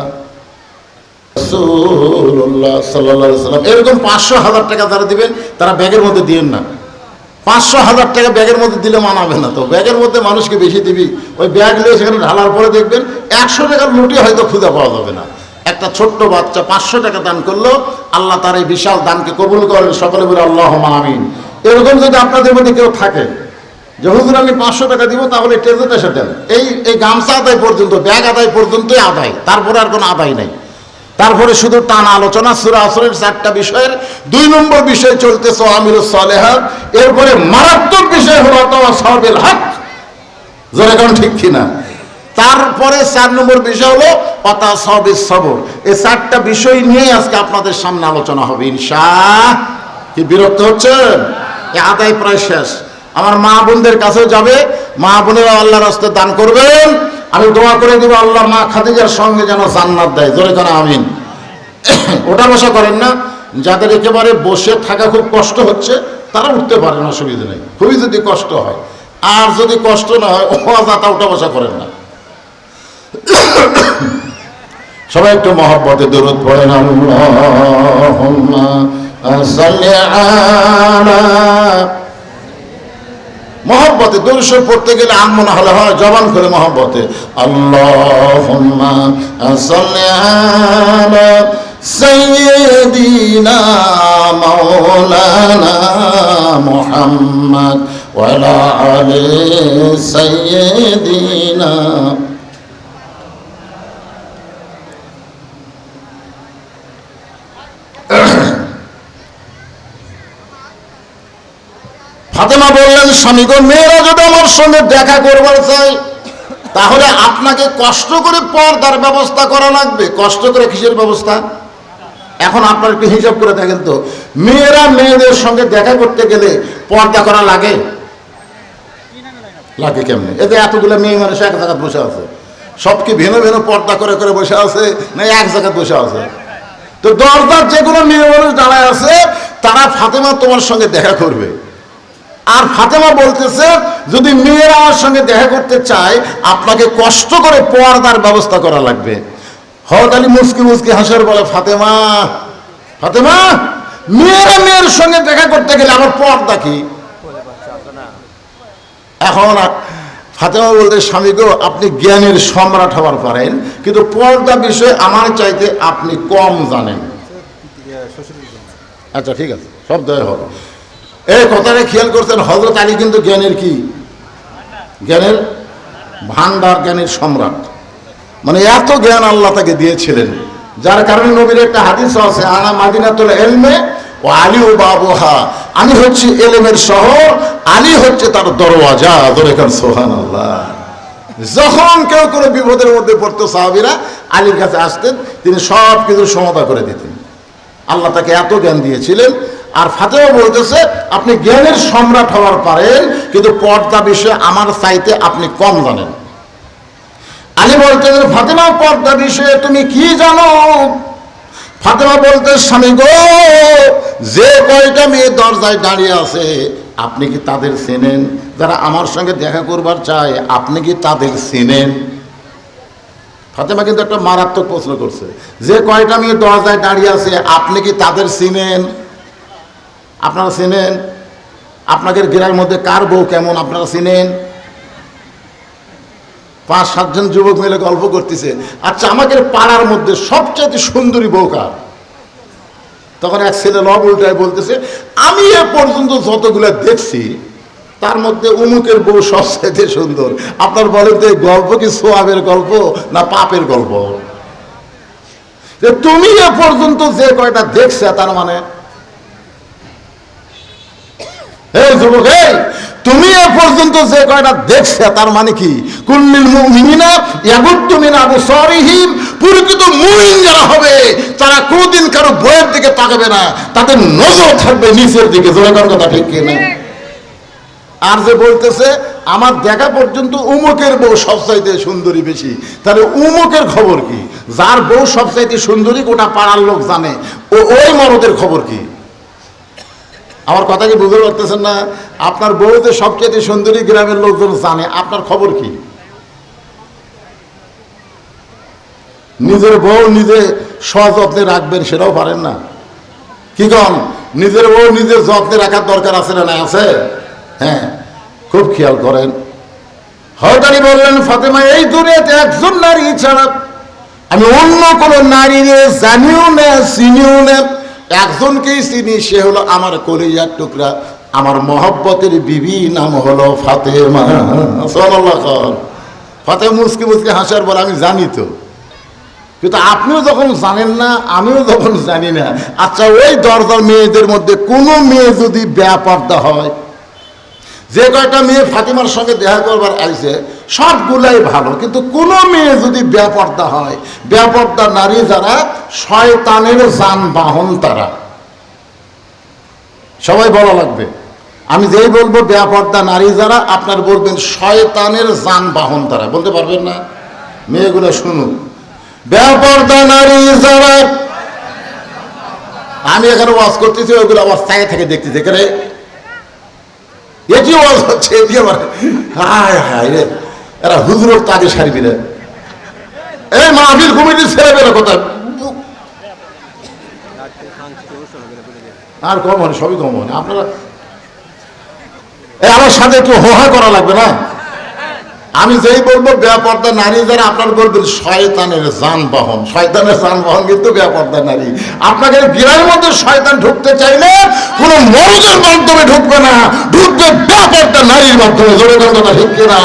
রাসূলুল্লাহ সাল্লাল্লাহু আলাইহি ওয়াসাল্লাম এরকম 500,000 টাকা যারা দিবেন তারা ব্যাগের মধ্যে দিয়েন না। 500,000 টাকা ব্যাগের মধ্যে দিলে মানাবে না। তো ব্যাগের মধ্যে মানুষকে বেশি দিবি, ওই ব্যাগ নিয়ে সেখানে ঢালার পরে দেখবেন 100 টাকার নোটই হয়তো খুঁজে পাওয়া যাবে না। একটা ছোট্ট বাচ্চা 500 টাকা দান করলো, আল্লাহ তার এই বিশাল দানকে কবুল করেন। সকলে বলে আল্লাহুম্মা আমিন। এরকম যদি আপনাদের মধ্যে কেউ থাকে যে হুজুর আমি 500 টাকা দিব, তাহলে টেজে এসে দেন। এই গামছা আদায় পর্যন্ত, ব্যাগ আদায় পর্যন্তই আদায়, তারপরে আর কোনো আদায় নাই। তারপরে শুধু টানা আলোচনা, সূরা আসরের 4টা বিষয়ের 2 নম্বর বিষয় চলতেছে আমিলুস সালেহাত, এরপরে মারাত্মক বিষয় হলো তাওয়াসসাবিল হক। জোরে কোন ঠিক কিনা? তারপরে 4 নম্বর বিষয় হলো তাওয়াসসাবিস সবর। এই 4টা বিষয় নিয়ে আজকে আপনাদের সামনে আলোচনা হবে ইনশাআল্লাহ। কি বিরক্ত হচ্ছেন? এই আদায় প্রায় শেষ। আমার মা বোনদের কাছেও যাবে, মা বোনেরা আল্লাহর রাস্তায় দান করবেন। আমি দোয়া করে দিব আল্লাহ মা খাদিজার সঙ্গে যেন জান্নাত দেয়। জোরে কোন আমিন। ওটা বসা করেন না, যাদের একেবারে বসে থাকা খুব কষ্ট হচ্ছে তারা উঠতে পারেন, অসুবিধা নেই। খুবই যদি কষ্ট হয়, আর যদি কষ্ট না হয় ওয়াজাতা উঠা বসা করেন না। সবাই একটু মহব্বতে দরুদ পড়েন। আল্লাহুম্মা সাল্লি আলা, মহব্বতে দরুদ শরীফ পড়তে গেলে আম মনে হলে হয়, জবান করে মহব্বতে আল্লাহুম্মা সাল্লি আলা সাইয়্যিদিনা মাওলানা মুহাম্মদ ওয়া আলা আলি সাইয়্যিদিনা। ফাতেমা বললেন, স্বামী গো, মেয়েরা যদি আমার সঙ্গে দেখা করবার চাই তাহলে আপনাকে কষ্ট করে পর্দার ব্যবস্থা করা লাগবে। কষ্ট করে কিসের ব্যবস্থা? এখন আপনার একটু হিসাব করে দেখেন তো, মেয়েরা মেয়েদের সঙ্গে দেখা করতে গেলে পর্দা করা লাগে? লাগে কেমনে? এতে এতগুলো মেয়ে মানুষ এক জায়গায় বসে আছে, সব কি ভিন্ন ভিন্ন পর্দা করে করে বসে আছে না এক জায়গায় বসে আছে? তো দরজার যেগুলো মেয়ে মানুষ দাঁড়ায় আছে তারা ফাতেমা তোমার সঙ্গে দেখা করবে। আর ফাতেমা বলতেছে, যদি মেয়েরা আমার সঙ্গে দেখা করতে চায় আপনাকে কষ্ট করে পর্দার ব্যবস্থা করা লাগবে। হযরত আলী মুস্কি মুস্কি হাসার বলে, ফাতেমা, ফাতেমা, মেয়েরা মেয়ের সঙ্গে দেখা করতে গেলে আমার পর্দা কি? এখন ফাতেমা বলতে, স্বামী গো, আপনি জ্ঞানের সম্রাট হবার পারেন, কিন্তু পর্দা বিষয়ে আমার চাইতে আপনি কম জানেন। আচ্ছা ঠিক আছে, সব দয়া হবে। এই কথাটা খেয়াল করছেন, হযরত আলী কিন্তু জ্ঞানের কি? জ্ঞানের ভান্ডার, জ্ঞানের সম্রাট। মানে এত জ্ঞান আল্লাহ তাকে দিয়েছিলেন, যার কারণে নবীর একটা হাদিস আছে, আনা মাদিনাতুল ইলমে ওয়া আলী বাবুহা, আমি হচ্ছে এলেমের শহর, আলী হচ্ছে তার দরওয়াজা। দেখেন সুবহানাল্লাহ। যখন কেউ কোনো বিপদের মধ্যে পড়তো সাহাবীরা আলীর কাছে আসতেন, তিনি সব কিছু সমাধা করে দিতেন। আল্লাহ তাকে এত জ্ঞান দিয়েছিলেন। আর ফাতেমা বলতেছে, আপনি জ্ঞানের সম্রাট হওয়ার পারেন, কিন্তু পর্দা বিষয়ে আমার চাইতে আপনি কম জানেন। আলী বলতেছেন, ফাতেমা পর্দা বিষয়ে তুমি কি জানো? ফাতেমা বলতে, স্বামী গো, যে কয়টা মেয়ে দরজায় দাঁড়িয়ে আছে আপনি কি তাদের চেনেন? যারা আমার সঙ্গে দেখা করবার চায় আপনি কি তাদের চেনেন? ফাতেমা কিন্তু একটা মারাত্মক প্রশ্ন করছে, যে কয়টা মেয়ে দরজায় দাঁড়িয়ে আছে আপনি কি তাদের চিনেন? আপনারা চিনেন? আপনাদের গ্রামের মধ্যে কার বউ কেমন আপনারা চিনেন? 5-7 জন যুবক মিলে গল্প করতেছে, আচ্ছা আমাদের পাড়ার মধ্যে সবচেয়ে সুন্দরী বউ কার? তখন এক ছেলে লব উল্টায় বলতেছে, আমি এ পর্যন্ত যতগুলো দেখছি তার মধ্যে উমুকের বউ সবচেয়ে সুন্দর। আপনার বলেন তো, এই গল্প কি সোয়াবের গল্প না পাপের গল্প? যে তুমি এ পর্যন্ত যে কয়টা দেখছে, তার মানে এই যুবক, এই তুমি এ পর্যন্ত যে কয়টা দেখছে তার মানে কি? কুল্লিল মুমিনিনা ইয়াগুদ্দু মিন আবসারিহিম, প্রকৃত মুমিন যারা হবে তারা কোনদিন কারো বইয়ের দিকে তাকাবে না, তাদের নজর থাকবে নিচের দিকে। জোরে কথা ঠিক কি না? আর যে বলতেছে আমার দেখা পর্যন্ত উমুকের বউ সবচাইতে সুন্দরী বেশি, তাহলে উমুকের খবর কি? যার বউ সবচাইতে সুন্দরী গোটা পাড়ার লোক জানে, ওই মরদের খবর কি? আমার কথা কি বুঝতে পারতেছেন না? আপনার বউ যে সবচেয়ে সুন্দরী গ্রামের লোকজন জানে, আপনার খবর কি? নিজের বউ নিজে সযত্নে রাখবেন সেটাও পারেন না। কি কন? নিজের বউ নিজের যত্নে রাখার দরকার আছে না? আছে। হ্যাঁ, খুব খেয়াল করেন। হযরত বললেন, ফাতেমা, এই দুনিয়াতে একজন নারী ছাড়া আমি অন্য কোন নারী জানিও না, চিনিও না। একজনকেই চিনি, সে হলো আমার কলিজার টুকরা, আমার মহব্বতের বিবি, নাম হলো ফাতেমা। সাল্লাল্লাহু। ফাতেমা মুসকি মুসকি হাসার বলে, আমি জানি তো, কিন্তু আপনিও যখন জানেন না আমিও যখন জানি না। আচ্ছা, ওই দরজার মেয়েদের মধ্যে কোনো মেয়ে যদি বেপরদা হয়, যে কয়টা মেয়ে ফাতেমার সঙ্গে দেখা করবার আইছে সবগুলাই ভালো, কিন্তু কোন মেয়ে যদি বেপরদা হয়, বেপরদা নারী যারা শয়তানের যানবাহন তারা। সবাই বলা লাগবে, আমি যেই বলবো বেপরদা নারী যারা, আপনার বলবেন শয়তানের যানবাহন তারা। বলতে পারবেন না? মেয়েগুলো শুনুন, বেপরদা নারী যারা, আমি এখানে ওয়াজ করতেছি, ওইগুলো আবার চায়ে থেকে দেখতেছি, এখানে এটি ওয়াজ হচ্ছে, এটি আমার হায় হায় রে, এরা হুজুরের তাকে সারবি রে। এই মাহফিল কমিটির ছেলে বেরো কোথায়? আর কম হয়, সবই কম হয়। আপনারা আমার সাথে একটু হোহা করা লাগবে না? আমি যেই বলবো বেপরদা নারী যারা, আপনার বলবেন শয়তানের যানবাহন। শয়তানের যানবাহন কিন্তু বেপরদা নারী। আপনাদের গিরার মধ্যে শয়তান ঢুকতে চাইলে কোন মরদের মাধ্যমে ঢুকবে না, ঢুকবে বেপরদা নারীর মাধ্যমে। জোরে কথা ঠিক কিনা?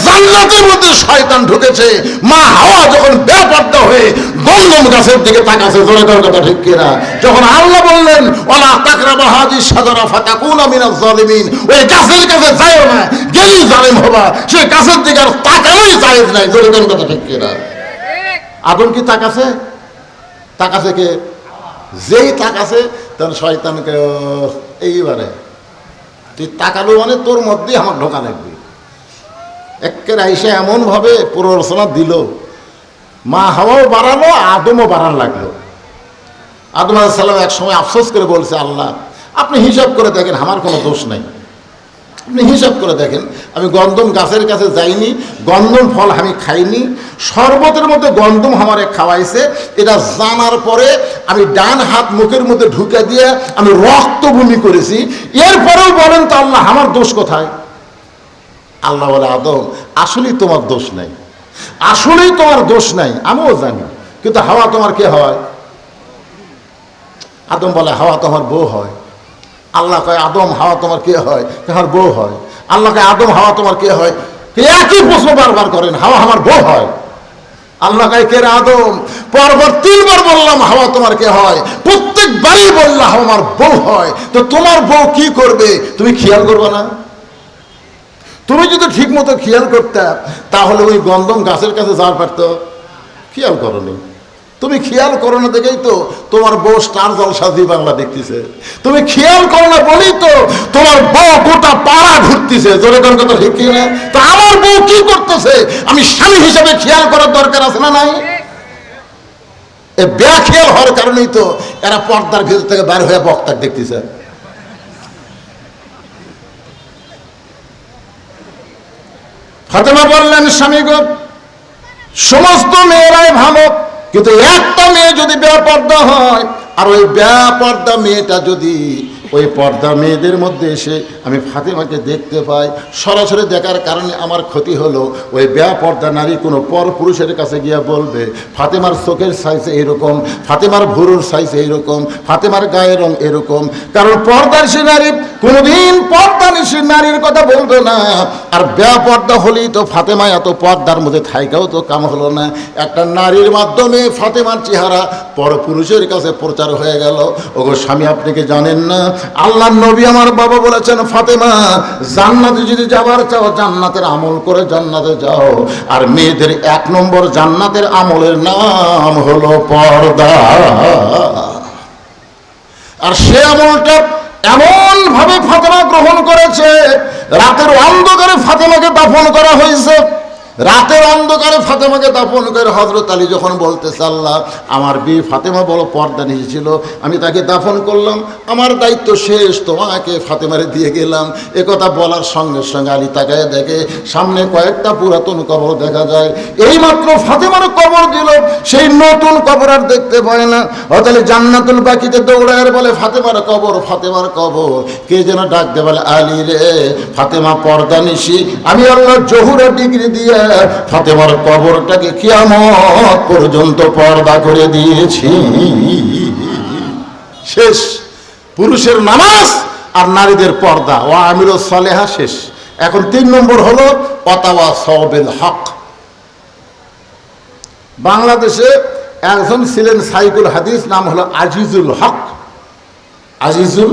জান্নাতের মধ্যে শয়তান ঢুকেছে মা হাওয়া যখন বেপরদা হয়ে গন্ধম গাছের দিকে তাকাছে। জোরে কথা ঠিক কিনা? যখন আল্লাহ বললেন ওয়ালা তাকরাবু হাযিহিশ শাজারা ফাতাকুনা মিনাজ জালিমিন, ওই গাছের কাছে যাও না, গেলেই জালিম হবা, সেই গাছের দিকে আর তাকানোই জায়েজ নাই। জোরে কথা ঠিক কিনা? আদম কি তাকাছে? তাকাছে কে? যেই তাকাছে তখন শয়তানকে এইবারে তুই তাকালো মানে তোর মধ্যেই আমার ঢোকা লাগবে। একের আইসা এমন ভাবে প্ররোচনা দিল, মা হাওয়াও বাড়ালো, আদমও বাড়ান লাগলো। আদম আলাইহিস সালাম এক সময় আফসোস করে বলছে, আল্লাহ আপনি হিসাব করে দেখেন, আমার কোনো দোষ নাই, আপনি হিসাব করে দেখেন, আমি গন্ধম গাছের কাছে যাইনি, গন্ধম ফল আমি খাইনি, শরবতের মধ্যে গন্ধম আমারে খাওয়াইছে, এটা জানার পরে আমি ডান হাত মুখের মধ্যে ঢুকে দিয়ে আমি রক্ত বমি করেছি, এরপরেও বলেন তো আল্লাহ আমার দোষ কোথায়? আল্লাহ বলে, আদম আসলেই তোমার দোষ নাই, আসলেই তোমার দোষ নাই, আমিও জানি, কিন্তু হাওয়া তোমার কে হয়? আদম বলে, হাওয়া তোমার বউ হয়। আল্লাহ কয়, আদম হাওয়া তোমার কে হয়? আমার বউ হয়। আল্লাহ কয়, আদম হাওয়া তোমার কে হয়? একই প্রশ্ন বারবার করেন, হাওয়া আমার বউ হয়। আল্লাহ কয় কে রে আদম? পরপর 3 বার বললাম হাওয়া তোমার কে হয়? প্রত্যেকবারই বললাম হাওয়া আমার বউ হয়। তো তোমার বউ কি করবে তুমি খেয়াল করবে না? তুমি যদি ঠিক মতো খেয়াল করতে তাহলে ওই গন্ধম গাছের কাছে যাওয়ার পারতো? খেয়াল করনি। তুমি খেয়াল করো না দেখেই তো তোমার বউ স্টার জলসা জি বাংলা দেখতেছে। তুমি খেয়াল করো না বলেই তো তোমার বউ গোটা পাড়া ঘুরতেছে। জোরে কোন কথা ঠিক না? তো আমার বউ কি করতেছে আমি স্বামী হিসেবে খেয়াল করার দরকার আছে না নাই? এ বেখেয়াল হওয়ার কারণেই তো এরা পর্দার ভিতর থেকে বাইরে হয়ে বক্তাক দেখতেছে। ফাতেমা বললেন স্বামী গো, সমস্ত মেয়েরাই ভালো, কিন্তু একটা মেয়ে যদি বেপর্দা হয়, আর ওই বেপর্দা মেয়েটা যদি ওই পর্দা মেয়েদের মধ্যে এসে আমি ফাতেমাকে দেখতে পাই, সরাসরি দেখার কারণে আমার ক্ষতি হলো। ওই বেপর্দা নারী কোনো পর পুরুষের কাছে গিয়ে বলবে ফাতেমার চোখের সাইজ এইরকম, ফাতেমার ভুরুর সাইজ এইরকম, ফাতেমার গায়ের রং এরকম। কারণ পর্দানিশী নারী কোনোদিন পর্দানিশী নারীর কথা বলবে না। আর বেপর্দা হলেই তো ফাতেমা এত পর্দার মধ্যে থাইকাও তো কাম হলো না। একটা নারীর মাধ্যমে ফাতেমার চেহারা পর পুরুষের কাছে প্রচার হয়ে গেল। ওগো স্বামী, আপনি কি জানেন না আল্লাহ নবী আমার বাবা বলেছেন ফাতেমা জান্নাতে যদি যাবার চাও জান্নাতের আমল করে জান্নাতে যাও। আর মেয়েদের 1 নম্বর জান্নাতের আমলের নাম হলো পর্দা। আর সে আমলটা এমন ভাবে ফাতেমা গ্রহণ করেছে, রাতের অন্ধকারে ফাতেমাকে দাফন করা হয়েছে। রাতের অন্ধকারে ফাতেমাকে দাফন করে হযরত আলী যখন বলতেছে আল্লাহ আমার বিয়ে ফাতেমা বড় পর্দা নিয়েছিল, আমি তাকে দাফন করলাম, আমার দায়িত্ব শেষ, তোমাকে ফাতেমারে দিয়ে গেলাম। এ কথা বলার সঙ্গে সঙ্গে আলী তাকায় দেখে সামনে কয়েকটা পুরাতন কবর দেখা যায়। এইমাত্র ফাতেমার কবর দিল, সেই নতুন কবর আর দেখতে পায় না। তাহলে জান্নাতুল বাকিতে দৌড়ায় বলে ফাতেমার কবর, ফাতেমার কবর। কে যেন ডাক দে বলে আলী রে, ফাতেমা পর্দা নিশি, আমি আল্লাহ জহুরা ডিগ্রি দিয়ে ফাতেমার কবরটাকে কিয়ামত পর্যন্ত পর্দা করে দিয়েছি। শেষ। পুরুষের নামাজ আর নারীদের পর্দা ও আমিরুস সালেহা শেষ। এখন 3 নম্বর হলো ওয়াতাওয়াসাউ বিল হক। বাংলাদেশে একজন ছিলেন সাইকুল হাদিস, নাম হলো আজিজুল হক। আজিজুল,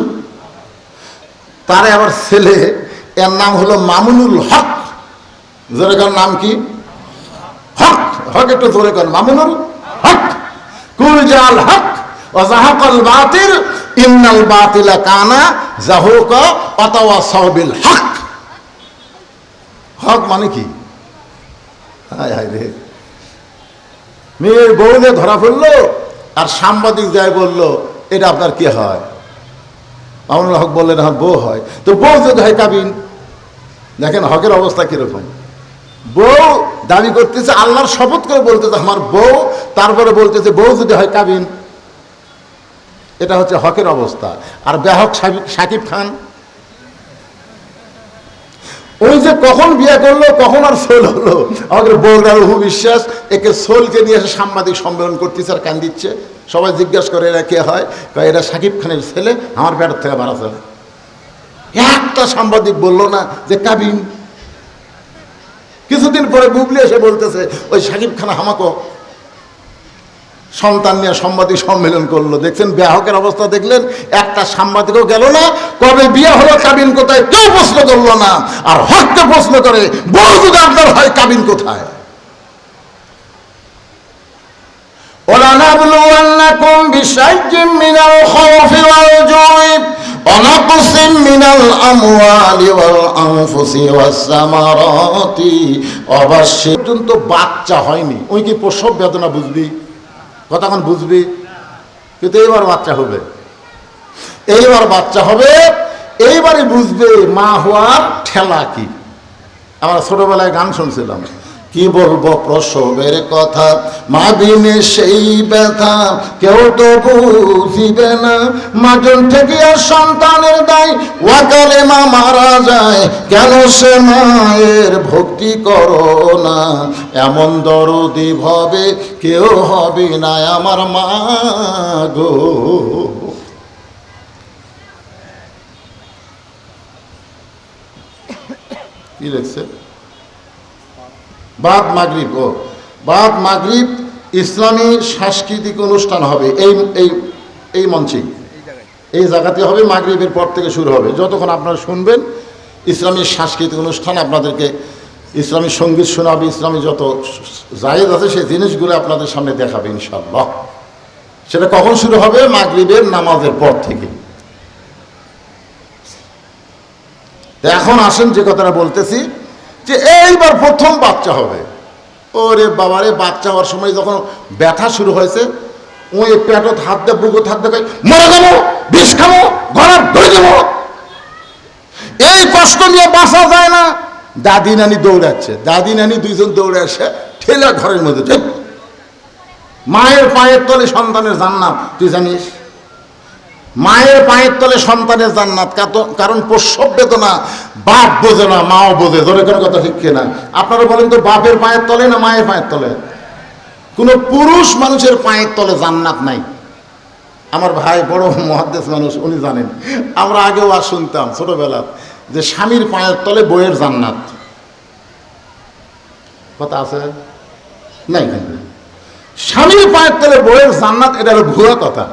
তার আবার ছেলে, এর নাম হলো মামুনুল হক। জোরে কার নাম কি? হক। হক একটু জোরে কার, মামুনুল হক। কুল জাল হক ওয়া যাহাকাল বাতিল ইন্নাল বাতিলা কানা যাহুকা ওয়াতাওয়াসাউ বিল হক। হক মানে কি? হায় হায় রে, মেয়ের বউকে ধরা ফেললো আর সাংবাদিক যায় বলল এটা আপনার কি হয়? মামুনুল হক বললেন আমার বউ হয়। তো বউ যদি হয় কাবিন। দেখেন হকের অবস্থা কিরকম। বউ দাবি করতেছে, আল্লাহর শপথ করে বলতেছে আমার বউ, তারপরে বলতেছে বউ যদি হয় কাবিন। এটা হচ্ছে হকের অবস্থা। আর বেহক শাকিব খান, ওই যে কখন বিয়ে করলো কখন আর সোল হলো, আমাদের বউরার রহু বিশ্বাস একে সোলকে নিয়ে এসে সাংবাদিক সম্মেলন করতেছে আর কান দিচ্ছে। সবাই জিজ্ঞাসা করে এরা কে হয়? এরা শাকিব খানের ছেলে, আমার পেটের থেকে মারা ছেলে। একটা সাংবাদিক বললো না যে কাবিন। কিছুদিন পরে বুবলি এসে বলতেছে ওই শাকিব খান আমাকে সন্তান নিয়ে সাংবাদিক সম্মেলন করলো। দেখছেন বেহকের অবস্থা দেখলেন? একটা সাংবাদিকও গেল না, কবে বিয়ে হলো কাবিন কোথায় কেউ প্রশ্ন করলো না। আর হককে প্রশ্ন করে বউ যদি আপনার হয় কাবিন কোথায়? وَلَنَبْلُوَنَّكُمْ بِشَيْءٍ مِّنَ الْخَوْفِ وَالْجُوعِ وَنَقْصٍ مِّنَ الْأَمْوَالِ وَالْأَنفُسِ وَالثَّمَرَاتِ وَبَشِّرِ পর্যন্ত বাচ্চা হয়নি, ওই কি প্রসব বেদনা বুঝবি? কতক্ষণ বুঝবি? কিন্তু এইবার বাচ্চা হবে, এইবার বাচ্চা হবে, এইবারই বুঝবে মা হওয়ার ঠেলা কি। আমরা ছোটবেলায় গান শুনছিলাম, কি বলবো প্রসবের কথা, মা বিনে সেই ব্যথা কেউ তো বুঝিবে না। মাজন থেকে আর সন্তানের দায়, ওয়াকালে মা মারা যায়, কেন সে মায়ের ভক্তি করো না। এমন দরদি ভবে কেউ হবে না আমার মা গো। কি লিখছে? বাদ মাগরিব, ও বাদ মাগরিব ইসলামী সাংস্কৃতিক অনুষ্ঠান হবে এই এই এই মঞ্চে, এই জায়গাতে হবে। মাগরিবের পর থেকে শুরু হবে, যতক্ষণ আপনারা শুনবেন ইসলামী সাংস্কৃতিক অনুষ্ঠান, আপনাদেরকে ইসলামী সঙ্গীত শোনাবে, ইসলামী যত জায়েজ আছে সেই জিনিসগুলো আপনাদের সামনে দেখাবে ইনশাআল্লাহ। সেটা কখন শুরু হবে? মাগরিবের নামাজের পর থেকে। এখন আসেন যে কথাটা বলতেছি, যে এইবার প্রথম বাচ্চা হবে। ওরে বাবারে, বাচ্চা হওয়ার সময় যখন ব্যথা শুরু হয়েছে, ওই পেটত হাত দিয়ে বুকুত হাত দিয়ে মরে যাবো, বিষ খাবো, গলার ধরে যাবো, এই কষ্ট নিয়ে বাঁচা যায় না। দাদি নানি দৌড়াচ্ছে, দাদি নানি দুইজন দৌড়ে আসে ঠেলা ঘরের মধ্যে। মায়ের পায়ের তলে সন্তানের জান্নাত, তুই জানিস? মায়ের পায়ের তলে সন্তানের জান্নাত, কারণ প্রসব বেদনা বাপ বোঝে না, মাও বোঝে। ধরে কোনো কথা ঠিক কিনা? আপনারা বলেন তো, বাপের পায়ের তলে না মায়ের পায়ের তলে? কোনো পুরুষ মানুষের পায়ের তলে জান্নাত নাই। আমার ভাই বড় মুহাদ্দিস মানুষ, উনি জানেন। আমরা আগেও আর শুনতাম ছোটবেলা যে স্বামীর পায়ের তলে বইয়ের জান্নাত, কথা আছে নাই? কিন্তু স্বামীর পায়ের তলে বইয়ের জান্নাত এটা হলো ভুয়া কথা।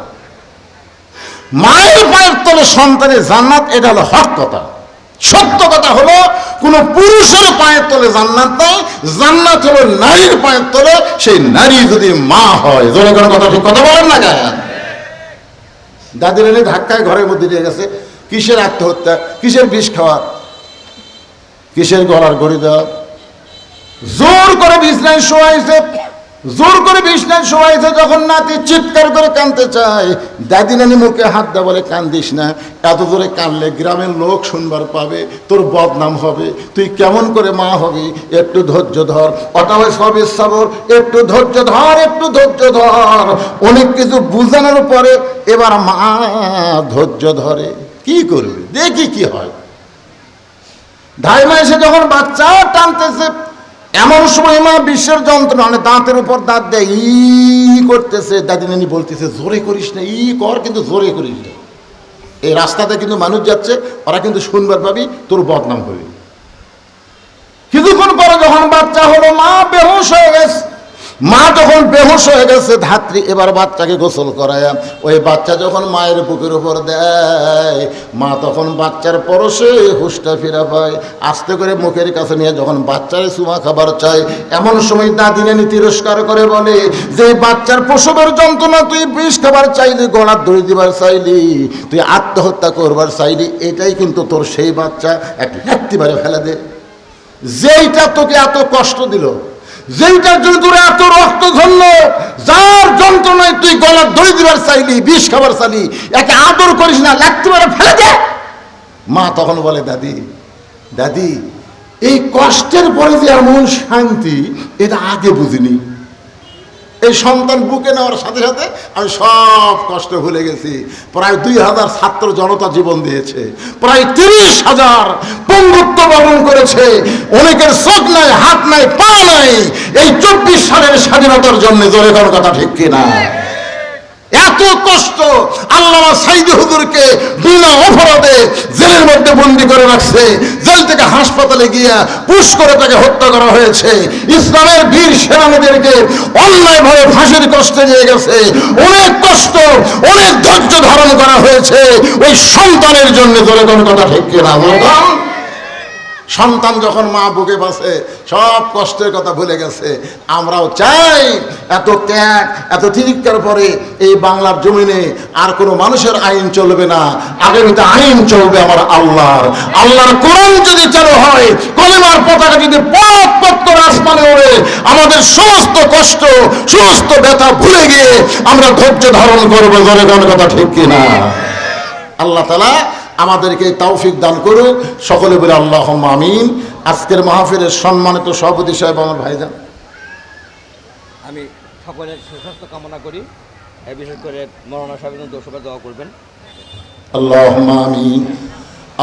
মায়ের পায়ের তলে সন্তানের জান্নাত এটা হলো হক কথা। সত্য কথা হলো কোন পুরুষের পায়ের তলে জান্নাত নাই, জান্নাত হলো নারীর পায়ের তলে, সেই নারী যদি মা হয়। জোরে কোনো কথা ঠিক কথা বলেন না কেন? দাদির এনে ধাক্কায় ঘরের মধ্যে দিয়ে গেছে। কিসের আত্মহত্যা, কিসের বিষ খাওয়া, কিসের গলার গড়ি দেওয়া? জোর করে বিছনায় শোয়াইছে, জোর করে বিছনায় শোয়াইছে। যখন নাতি চিৎকার করে কাঁদতে চায়, দাদি নানি মুখে হাত দেয়, বলে কান্দিস না, এত জোরে কাঁদলে গ্রামের লোক শুনবার পাবে, তোর বদনাম হবে, তুই কেমন করে মা হবি, একটু ধৈর্য ধর। অটাবে সব সবর, একটু ধৈর্য ধর, একটু ধৈর্য ধর। অনেক কিছু বুঝানোর পরে এবার মা ধৈর্য ধরে। কি করবে, দেখি কি হয়। ঢাই মাসে যখন বাচ্চা টানতেছে, এমন সময় মা বিশ্বের যন্ত্রণা, মানে দাঁতের উপর দাঁত দেয়, ই করতেছে। দাদি নানি বলতেছে, জোরে করিস না, ই কর, কিন্তু জোরে করিস না। এই রাস্তাতে কিন্তু মানুষ যাচ্ছে, ওরা কিন্তু শুনবার পাবি, তোর বদনাম হবে। কিছুক্ষণ পরে যখন বাচ্চা হলো, মা বেহুশ হয়ে গেছে। মা যখন বেহুশ হয়ে গেছে, ধাত্রী এবার বাচ্চাকে গোসল করায়। ওই বাচ্চা যখন মায়ের বুকের উপর দেয়, মা তখন বাচ্চার পরশে হুঁশটা ফিরা পায়। আস্তে করে মুখের কাছে নিয়ে যখন বাচ্চারে চুমা খাবার চায়, এমন সময় দাদি নানি তিরস্কার করে বলে, যে বাচ্চার প্রসবের যন্ত্রণা তুই বিষ খাবার চাইলি, গলার দড়ি দিবার চাইলি, তুই আত্মহত্যা করবার চাইলি, এটাই কিন্তু তোর সেই বাচ্চা। একটা লাথি মারে ফেলে দে। যেইটা তোকে এত কষ্ট দিল, যেইটার জন্য তোর এত রক্ত ঝরলো, যার যন্ত্রণায় তুই গলার দড়ি দিবার চাইলি, বিষ খাবার চাইলি, একে আদর করিস না, লাগতে পারে ফেলে দে। মা তখন বলে, দাদি দাদি, এই কষ্টের পরে যে এমন শান্তি, এটা আগে বুঝিনি। এই সন্তান বুকে নেওয়ার সাথে সাথে আমি সব কষ্ট ভুলে গেছি। প্রায় 2000 ছাত্র জনতা জীবন দিয়েছে, প্রায় 30,000 পঙ্গুত্ব বরণ করেছে, অনেকের চোখ নাই, হাত নাই, পা নাই, এই 24 সালের স্বাধীনতার জন্য। জোরে কোনো কথা ঠিক কিনা? এত কষ্ট আল্লামা সাইদি হুজুরকে বিনা অপরাধে জেলের মধ্যে বন্দী করে রাখছে। জেল থেকে হাসপাতালে গিয়া পুশ করে তাকে হত্যা করা হয়েছে। ইসলামের বীর সেনানীদেরকে অন্যায়ভাবে ফাঁসির কষ্টে নিয়ে গেছে। অনেক কষ্ট, অনেক ধৈর্য ধারণ করা হয়েছে ওই সন্তানের জন্য। জোরে কোন কথা ঠিক কিনা? সন্তান যখন মা বুকে বাসে, সব কষ্টের কথা ভুলে গেছে। আমরাও চাই এত ত্যাগ, এত তিরস্কার পরে এই বাংলার জমিনে আর কোনো মানুষের আইন চলবে না, আগামীতে আইন চলবে আমার আল্লাহর। আল্লাহর কোরআন যদি চালু হয়, কলিমার পতাকা যদি পথ পথ করে আসমানে ওড়ে, আমাদের সমস্ত কষ্ট, সমস্ত ব্যথা ভুলে গিয়ে আমরা ধৈর্য ধারণ করবো। জোরে কোনো কথা ঠিক কিনা? আল্লাহ তাআলা আমাদেরকে তৌফিক দান করুক। সকলে বলে আল্লাহুম্মা আমিন। আজকের মাহফিলের সম্মানিত সভাপতি সাহেব আমার ভাইজান, আমি সকলের সুস্বাস্থ্য কামনা করি, বিশেষ করে মওলানা সাহেবের জন্য দোয়া দোয়া করবেন। আল্লাহুম্মা আমিন।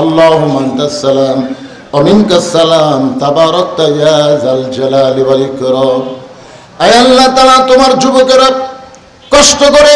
আল্লাহুম্মা আনতাস সালাম ওয়া মিনকাস সালাম, তাবারাকতা ইয়া যাল জালালি ওয়াল ইকরাম। আয় আল্লাহ তাআলা, তোমার যুবকেরা কষ্ট করে